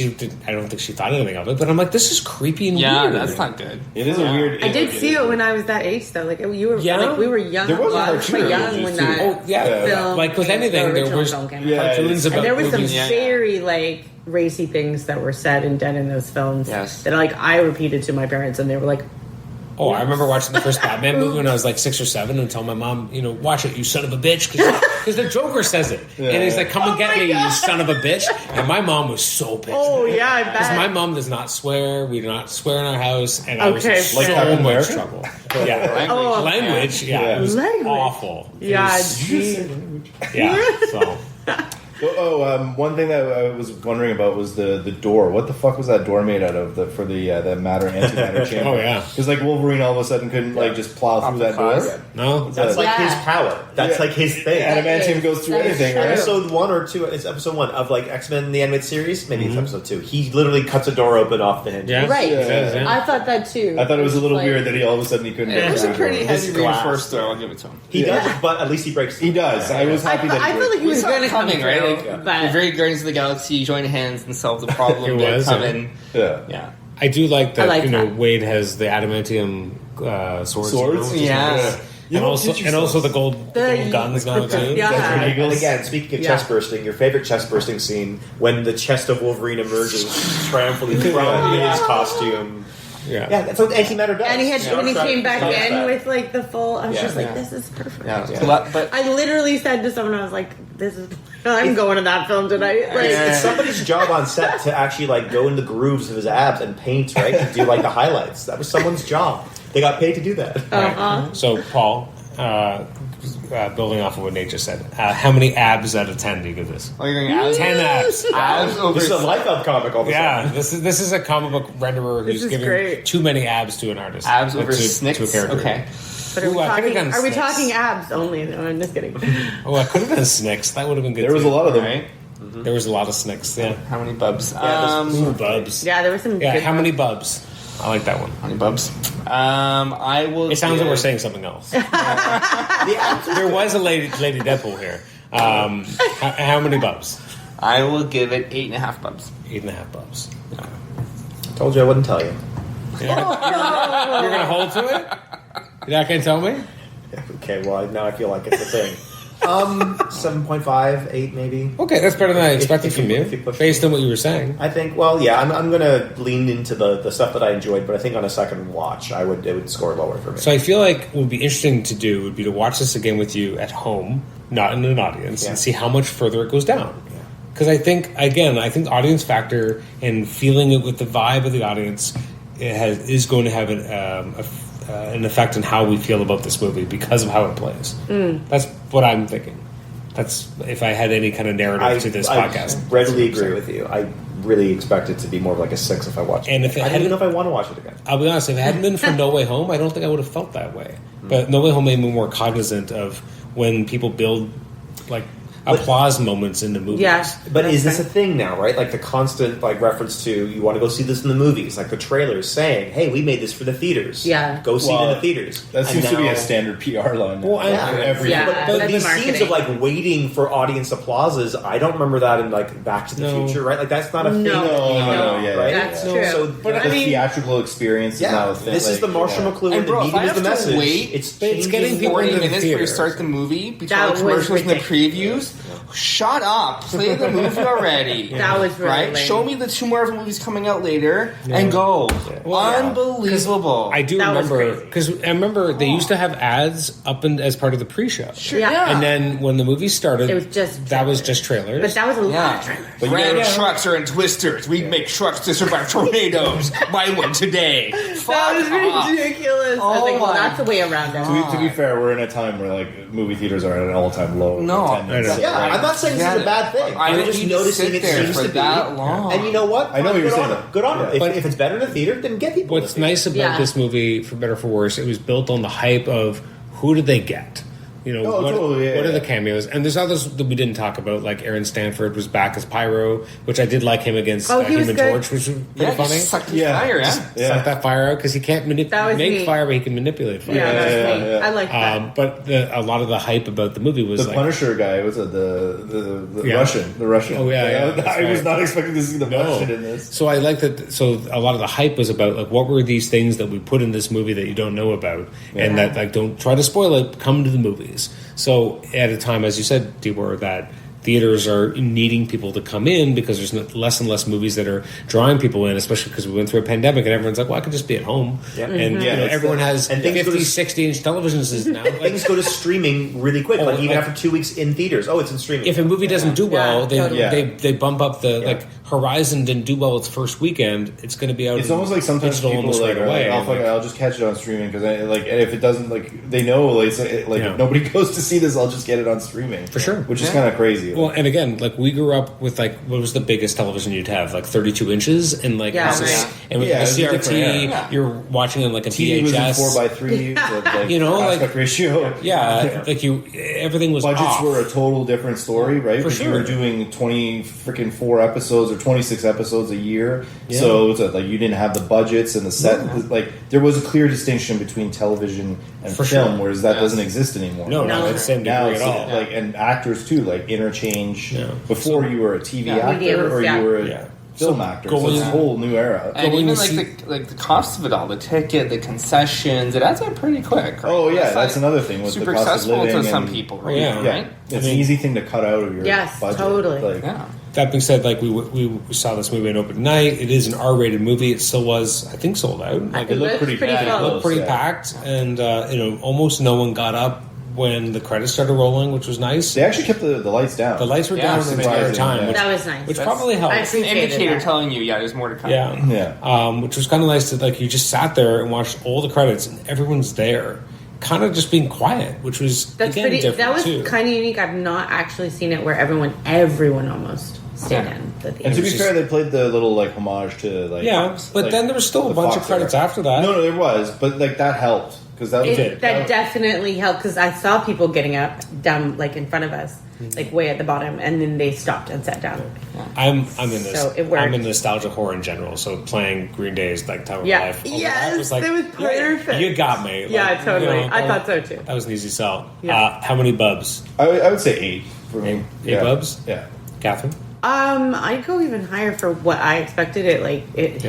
I don't think she thought anything of it. But I'm like, this is creepy and Yeah, weird. that's not good. It is a weird. I did see it when I was that age, though. Like you were, Yeah? like we were young. There was a I was cartoon quite young Beetlejuice, when too. that Oh yeah, film. like with came- anything, the there original was film came out. Yeah, cartoons about And there was some movies. Yeah. very like racy things that were said and done in those films. Yes. That like I repeated to my parents, and they were like, Oh, I remember watching the first Batman movie when I was like 6 or 7 and telling my mom, you know, watch it, you son of a bitch, because because the Joker says it, and he's like, "Come and get me, you son of a bitch!" And my mom was so pissed. Oh yeah, I Because bet. my mom does not swear. We do not swear in our house, and I was in Okay, so like Captain much America? trouble. Yeah, Oh, language. Yeah, it was Language. awful. It Yeah, was- gee. yeah. So One thing that I was wondering about was the door. What the fuck was that door made out of? For the matter antimatter chamber. Oh, yeah. because like Wolverine all of a sudden couldn't like just plow through that door. Yeah. no, That's like Yeah. his power. That's Yeah. like his thing. Adamantium goes through That is anything, true. right? Episode 1 or 2, it's episode 1 of like X-Men the animated series. Maybe it's episode 2. He literally cuts a door open off the hinge. yeah, Right. It is, yeah. I thought that too. I thought it was a little Like- weird that he all of a sudden he couldn't It get was through a the pretty door. heavy It's glass. reinforced throw. I'll give it to him. He does, but at least he breaks. He does. I was I, happy that he I felt like he We was saw going it to come coming, right? through, Like, but the very Guardians of the Galaxy join hands and solve the problem. It They're was, coming. Yeah. Yeah. I do like that. I like that. Wade has the adamantium swords. Swords? you know, Yeah. which is nice. And also the gold The- guns now too. yeah. And again, speaking of Yeah. chest bursting, your favorite chest bursting scene when the chest of Wolverine emerges triumphantly from his costume. Yeah. Yeah, that's what antimatter does. and he had when he came back Does in that. with like the full. I was Yeah. just like, Yeah. this is perfect. Yeah. Yeah. But I literally said to someone, I was like, "This is. I'm going to that film tonight." Like, It's somebody's job on set to actually like go in the grooves of his abs and paint, right? To do like the highlights. That was someone's job. They got paid to do that. So Paul, building off of what Nate just said, how many abs out of 10 do you give this? oh, you're going abs? 10 abs. Abs over. This is a Liefeld comic all of a Yeah, sudden. this is a comic book renderer who's is giving great. too many abs to an artist. Abs over to Snicks. a character. Okay. but are we Ooh, I could've talking? done Are we Snicks. talking abs only? No, I'm just kidding. Oh, I could have done Snicks. That would have been good. There was too. a lot of them. Right. There was a lot of Snicks. Yeah. How many bubs? Ooh, bubs. Yeah, there was some. Yeah. good How many bubs? I like that one. How many bubs? I will. It sounds like give- we're saying something else. The abs There was a lady Deadpool here. How many bubs? I will give it 8.5 bubs. 8.5 bubs. told you I wouldn't tell you. You're gonna hold to it? You're not gonna tell me? Okay, well now I feel like it's a thing. 7.5, 8 maybe. Okay, that's better than I expected if from if you, push based it. on what you were saying. I think. Well, yeah, I'm going to lean into the stuff that I enjoyed, but I think on a second watch, it would score lower for me. So I feel like what would be interesting to do would be to watch this again with you at home, not in an audience, Yeah. and see how much further it goes down. Because I think the audience factor and feeling it with the vibe of the audience is going to have an effect on how we feel about this movie because of how it plays. That's what I'm thinking. That's if I had any kind of narrative to this podcast. I readily agree with you. I really expect it to be more of like a 6 if I watch it. And if it I don't even hadn't- know if I want to watch it again. I'll be honest, if it hadn't been for No Way Home, I don't think I would have felt that way. But No Way Home made me more cognizant of when people build like applause moments into movies. Yeah. But is this a thing now, right? Like the constant like reference to you want to go see this in the movies, like the trailers saying, "Hey, we made this for the theaters. Yeah. go see it in Well, the theaters." That And seems to be now- a standard PR line. Well, now. yeah. For every Yeah. But That's these marketing. scenes of like waiting for audience applauses, I don't remember that in like Back to the No. Future, right? Like that's not a thing. No. No, yeah, right? That's yeah. true. So, But the I mean, theatrical experience is now yeah, a thing. this is the Marshall yeah. McLuhan. And bro, the if I medium have is the to message. wait, it's getting changing people 40 into the minutes theater. before you start the movie, between That the was commercials and the ridiculous. previews. Shut up! Play the movie already. That was really right. lame. Show me the 2 Marvel movies coming out later and go. Unbelievable. I do That was remember crazy. because I remember they used to have ads up as part of the pre-show. Sure, Yeah. And then when the movie started, It was just that was just trailers. but that was a lot Yeah. of trailers. But you Red gotta- trucks are in twisters. We make trucks to survive tornadoes. Buy one today. Fuck That was off. ridiculous. I was Oh like, well, my that's the way around it. To be fair, we're in a time where like movie theaters are at an all-time low. No. attendance. I know. Yeah, I'm not saying this is a bad thing. I I'm don't just need to noticing sit it there seems for to be. that long. And you know what? I know what you're Good on saying. them. Good on them. Yeah. If it's better in the theater, then get people. What's in the theater. nice about Yeah. this movie, for better or for worse, it was built on the hype of who did they get? You know, Oh, what, totally, yeah, what are yeah. the cameos? And there's others that we didn't talk about, like Aaron Stanford was back as Pyro, which I did like him against Oh, he was Human good. Torch, which was pretty Yeah, funny. just suck the Yeah. fire, yeah. Yeah. Suck that fire out because he can't That was make neat. fire, but he can manipulate fire. Yeah, that's yeah, neat. yeah. I like that. But a lot of the hype about the movie was The like, Punisher guy was it the Yeah. Russian? The Russian. Oh, yeah, that's I was right. not expecting to see the No. Russian in this. So I like that. So a lot of the hype was about like what were these things that we put in this movie that you don't know about, and that like don't try to spoil it. Come to the movies. So at a time, as you said, Tibor, that theaters are needing people to come in because there's less and less movies that are drawing people in, especially because we went through a pandemic and everyone's like, well, I can just be at home. Yeah. And everyone has and 50, things go to- 60-inch televisions now. Like, Things go to streaming really quick, like even after 2 weeks in theaters. Oh, it's in streaming. if a movie doesn't do well, totally. they bump up the like Horizon didn't do well its first weekend. It's going to be out. It's almost like sometimes digital people almost like, right are away. like, I'll just catch it on streaming because and if it doesn't they know if nobody goes to see this, I'll just get it on streaming For sure. which is kind of crazy. Well, and again, like we grew up with like what was the biggest television you'd have, like 32 inches, and like Yeah, it was this- right. and with Yeah, a it was a CRT, different era. you're watching on like a TV was in VHS. 4:3 with like You know, aspect like- ratio. Yeah, like everything was Budgets off. were a total different story, right? For Because you were sure. doing 4 episodes or 26 episodes a year, Yeah. so it's like you didn't have the budgets and the set. Like there was a clear distinction between television and For film, sure. whereas that Yeah. doesn't exist anymore. No, No. not the same Now degree it's at all. like and actors too, like interchange. Yeah. Before you were a TV Yeah. actor Mediums, or yeah. you were a Yeah. film So actor. going- So it's a whole new era. And Going even to like see- the cost of it all, the ticket, the concessions, it adds up pretty quick. Right? Oh yeah, It's that's like another thing with super the cost of accessible living to some and- people, Oh, right? yeah. Yeah, Right? it's I an mean- easy thing to cut out of your Yes, budget. totally. Like, Yeah. That being said, like we saw this movie on open night. It is an R-rated movie. It still was, I think, sold out. Like, it looked It pretty looks pretty bad. full. it looked pretty Yeah. packed, and almost no one got up when the credits started rolling, which was nice. They actually kept the lights down. The lights were Yeah, down the entire surprising, time, yeah. which, That was nice. which That's- probably helped. I It's an appreciated indicator that. telling you, yeah, there's more to come. Yeah, Yeah. which was kind of nice that like you just sat there and watched all the credits and everyone's there, kind of just being quiet, which was That's again pretty. different That was too. kind of unique. I've not actually seen it where everyone almost stayed Yeah. in the And theater. to be was fair, just- they played the little like homage to like Yeah, but like, then there was still a the bunch Fox of credits era. after that. No, there was, but like that helped because that was That definitely helped because I saw people getting up down like in front of us, like way at the bottom, and then they stopped and sat down. I'm in this. So it worked. I'm in nostalgia horror in general. So playing Green Day's like Time of Yeah. Life. over Yes, that was like, it was yeah, perfect. you got me. Like, Yeah, totally. I that thought was- so too. That was an easy sell. Yeah. How many bubs, I would say 8 for me. Eight bubs? Yeah. Catherine? I'd go even higher for what I expected. It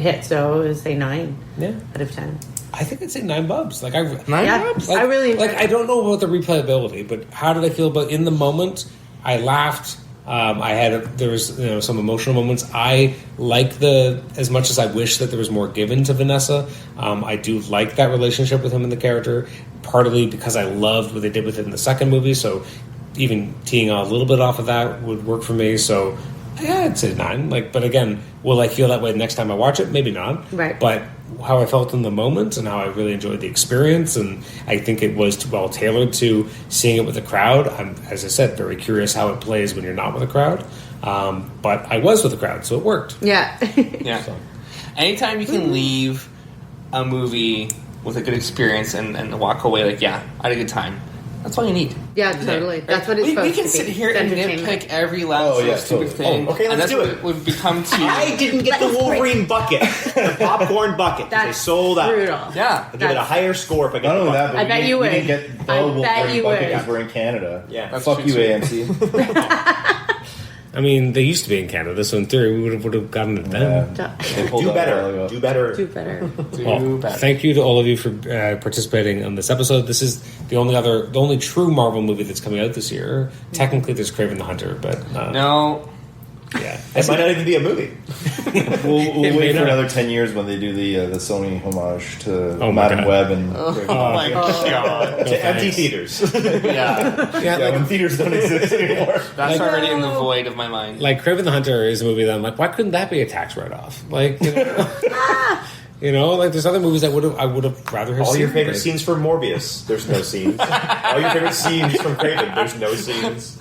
hit. So I would say 9 Yeah. out of 10. I think I'd say 9 bubs. Like I 9 Yeah. bubs? I really enjoyed like. it. I don't know about the replayability, but how did I feel about in the moment? I laughed. There was some emotional moments. I like as much as I wish that there was more given to Vanessa. I do like that relationship with him and the character, partly because I loved what they did with it in the second movie. So even teeing a little bit off of that would work for me. So yeah, I'd say 9. But again, will I feel that way next time I watch it? Maybe not. Right. But how I felt in the moment and how I really enjoyed the experience, and I think it was well tailored to seeing it with a crowd. I'm, as I said, very curious how it plays when you're not with a crowd. But I was with a crowd, so it worked. Yeah. Yeah. Anytime you can leave a movie with a good experience and walk away like, yeah, I had a good time. That's all you need. Yeah, totally. That's what it's we supposed can to be. sit here It's and entertainment. nitpick every last Oh, little yeah, stupid totally. thing. Oh, okay, let's and that's do what it. We've become to. I didn't get the Let's Wolverine bucket, the popcorn bucket. They That's sold out. brutal. Yeah. I'll give it a higher score if I get Not the only bucket. that, but I bet you we would. didn't get the I bet Wolverine you bucket would. because we're in Canada. Yeah. That's Fuck true, you, too. AMC. I mean, they used to be in Canada, so in theory, we would have gotten it then. They pulled Do that a while better. ago. Do better. Do better. Well, better. thank you to all of you for participating on this episode. This is the only true Marvel movie that's coming out this year. Technically, there's Kraven the Hunter, but No. yeah, It might not even be a movie. We'll It may wait for not. another 10 years when they do the Sony homage to Oh my Madam God. Web and Oh my god. To empty thanks. theaters. Yeah. yeah, when theaters don't exist anymore. That's already in the void of my mind. like Kraven the Hunter is a movie that I'm like, why couldn't that be a tax write-off? Like, like there's other movies that I would have rather have All seen. your favorite but- scenes from Morbius, there's no scenes. All your favorite scenes from Kraven, there's no scenes.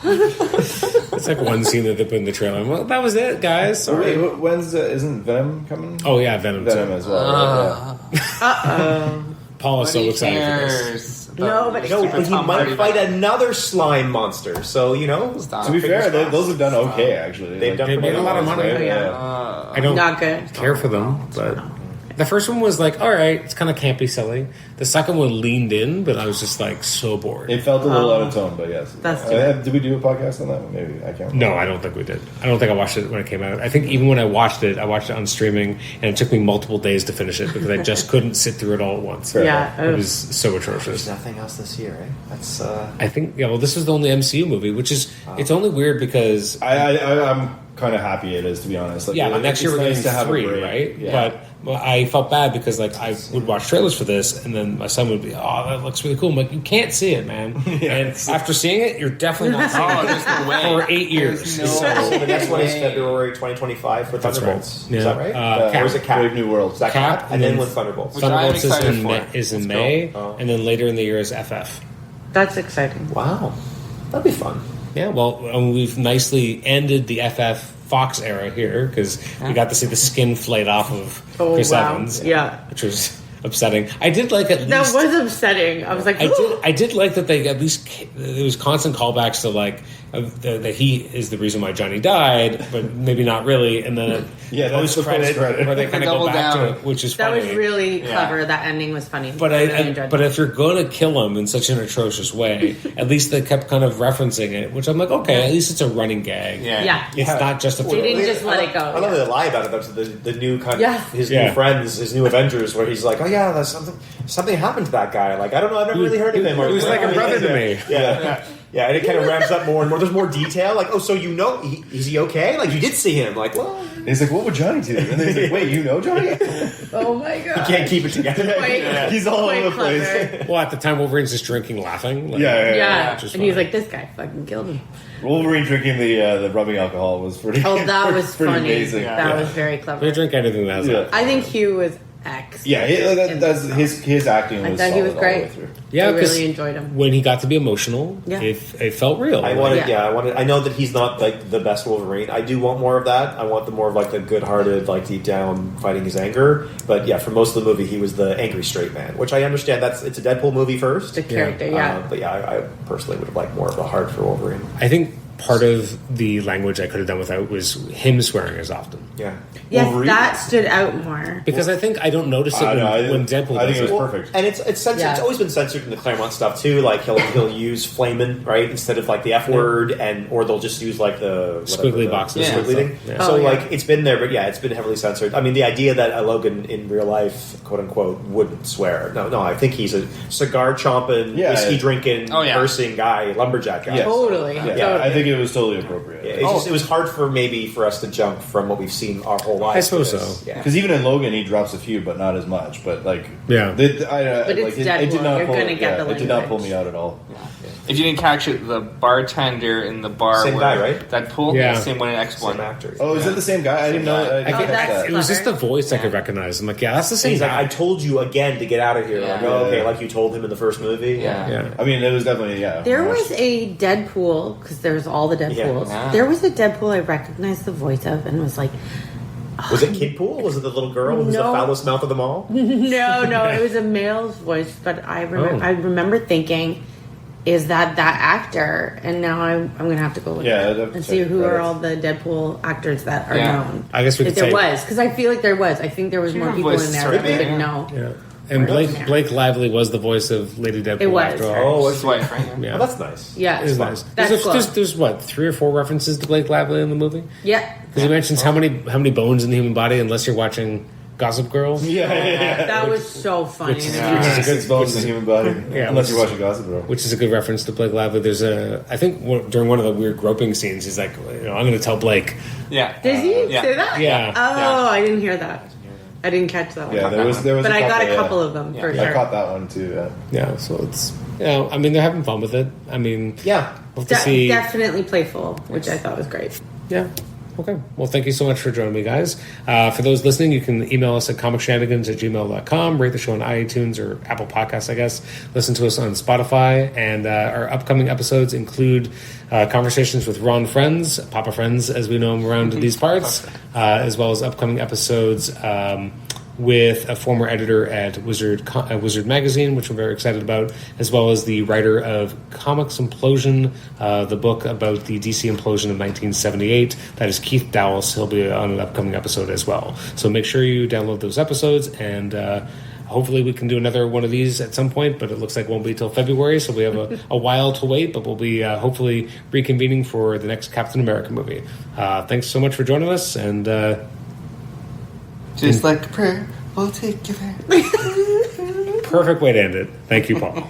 It's like one scene that they put in the trailer. Well, that was it, guys. Sorry. Wait, when's isn't Venom coming? Oh yeah, Venom. Venom too. as well. right? Paul is so Nobody excited for this. cares about Nobody your No, stupid but he Tom might Hardy fight Venom. another slime monster, so, Stop. To be fair, Fingers crossed. those have done okay actually. They've done They made a lot of money. right? Yeah. I don't Not good. care for them, but The first one was like, all right, it's kind of campy, silly. The second one leaned in, but I was just like so bored. It felt a little out of tone, but yes. That's Did we do a podcast on that one? Maybe. I can't remember. No, I don't think we did. I don't think I watched it when it came out. I think even when I watched it on streaming, and it took me multiple days to finish it because I just couldn't sit through it all at once. Yeah. It was so atrocious. There's nothing else this year, right? That's I think, this is the only MCU movie, which is, it's only weird because... I'm kind of happy it is, to be honest. Like, next year we're nice getting to have a 3, break. right? Yeah. But I felt bad because, like, I would watch trailers for this, and then my son would be, oh, that looks really cool. I'm like, you can't see it, man. And after seeing it, you're definitely not seeing it. There's no way. For 8 years. No so the next one is way. February 2025 for That's Thunderbolts. right. Is Yeah. that right? Cap. Or is it Cap? Brave New World. Is that Cap, Cap? and And then then with Thunderbolts. Which I'm Thunderbolts excited is for. is in Let's May, go. and then later in the year is FF. That's exciting. Wow. That'd be fun. Yeah, well, we've nicely ended the FF Fox era here because we got to see the skin flayed off of Chris Evans. Yeah. Which was upsetting. I did like at That least... was upsetting. I was like, I did like that they at least there was constant callbacks to like that he is the reason why Johnny died, but maybe not really. And then that's the post-credit post-credit. where they kind of go Double back down. to it, which is that funny. was really Yeah. clever. That ending was funny. But I really enjoyed but it. if you're going to kill him in such an atrocious way, at least they kept kind of referencing it, which I'm like, okay, at least it's a running gag. Yeah. It's not just a They didn't just let it go. I love that they lie about it. That's the new kind Yeah. of his Yeah. new friends, his new Avengers, where he's like, oh yeah, there's something happened to that guy. Like I don't know, I've never really heard of him. he was like a brother to me. Yeah. Yeah, and it kind of ramps up more and more. There's more detail. Like, oh, so is he okay? Like, you did see him. Like, well, And he's like, what would Johnny do? And then he's like, wait, you know Johnny? Oh my god. he can't keep it together. Quite- He's all quite over the place. clever. Well, at the time, Wolverine's just drinking, laughing. Like, Yeah. which is And he's funny. like, this guy fucking killed him. Wolverine drinking the rubbing alcohol was pretty. Oh, that was pretty funny. amazing. That was very clever. They drink anything that has Yeah. alcohol. I think Hugh was X. Yeah, that's his acting I was thought he was solid all the way great. through. Yeah, I 'cause really enjoyed him. when he got to be emotional, Yeah. it felt real. I wanted, Yeah. I know that he's not like the best Wolverine. I do want more of that. I want the more of like the good-hearted, like deep down fighting his anger. But yeah, for most of the movie, he was the angry straight man, which I understand. It's a Deadpool movie first. The character, yeah. But yeah, I personally would have liked more of a heart for Wolverine. I think part of the language I could have done without was him swearing as often. Yeah. Yes, Wolverine? that stood out more. Because I think I don't notice it when Deadpool I think does it was it. perfect. And it's censored. Yeah. It's always been censored in the Claremont stuff too. Like he'll use flamin', right, instead of like the F word, or they'll just use like the Squiggly boxes the and squiggly stuff. thing. Yeah. So Oh, yeah. like it's been there, but yeah, it's been heavily censored. I mean, the idea that Logan in real life, quote unquote, wouldn't swear. No, I think he's a cigar chomping, whiskey drinking, cursing guy, lumberjack guy. Yes. Totally. Yeah, Totally. I think it was totally appropriate. Yeah, it was hard for us to jump from what we've seen our whole lives. I suppose to this. so. Yeah. Because even in Logan, he drops a few, but not as much. But like, Yeah. But it's Deadpool. did not You're pull, gonna get the it did not pull language. me out at all. If you didn't catch it, the bartender in the bar, Same where guy, right? Deadpool, Yeah. same one in X One one. actor. Oh, is it the same guy? I didn't know. I didn't I catch that's that. It was just the clever. voice I could recognize. I'm like, yeah, that's the And same he's like, guy. I told you again to get out of here. Yeah. Like, oh, okay, like you told him in the first movie. Yeah. I mean, it was definitely There was a Deadpool, because there's all the Deadpools. Yeah. There was a Deadpool I recognized the voice of and was like, Was it Kid Pool? Was it the little girl who's the No. foulest mouth of them all? no, it was a male's voice, but I remember thinking, is that actor? And now I'm going to have to go look Yeah, it I'd have up to and see check who the are credits. all the Deadpool actors that are Yeah. known. I guess we If could there say... was, because I feel like there was. I think there was more people voice in there started that we there, didn't yeah. know. Yeah. And Right. Blake Lively was the voice of Lady Deadpool It was after all. her. Oh, His wife, right? Yeah. Oh, that's nice. Yeah, It is nice. That's cool. There's what, 3 or 4 references to Blake Lively in the movie? Yeah, Because he mentions how many bones in the human body, unless you're watching Gossip Girl. Yeah. that was so funny. Which is- to me. which is a good- Six bones in the human body. Yeah, Unless which- you're watching Gossip Girl. Which is a good reference to Blake Lively. There's I think during one of the weird groping scenes, he's like, I'm going to tell Blake. Yeah. Did he Yeah. say that? Yeah. Oh, Yeah. I didn't hear that. I didn't catch that one. Yeah, there was. But I got a yeah. couple of them for I sure. caught that one too. Yeah. Yeah, so it's, I mean, they're having fun with it. I mean, Yeah. we'll have to see. Definitely playful, which I thought was great. Yeah. Okay. Well, thank you so much for joining me, guys. For those listening, you can email us at comicshenanigans@gmail.com, rate the show on iTunes or Apple Podcasts, I guess. Listen to us on Spotify. And our upcoming episodes include conversations with Ron Friends, Papa Friends, as we know him around these parts, as well as upcoming episodes with a former editor at Wizard Magazine, which I'm very excited about, as well as the writer of Comics Implosion, the book about the DC implosion of 1978. That is Keith Dowles. He'll be on an upcoming episode as well. So make sure you download those episodes, and hopefully we can do another one of these at some point, but it looks like it won't be till February, so we have a while to wait, but we'll be hopefully reconvening for the next Captain America movie. Thanks so much for joining us, and just like a prayer, we'll take you there. perfect way to end it. Thank you, Paul.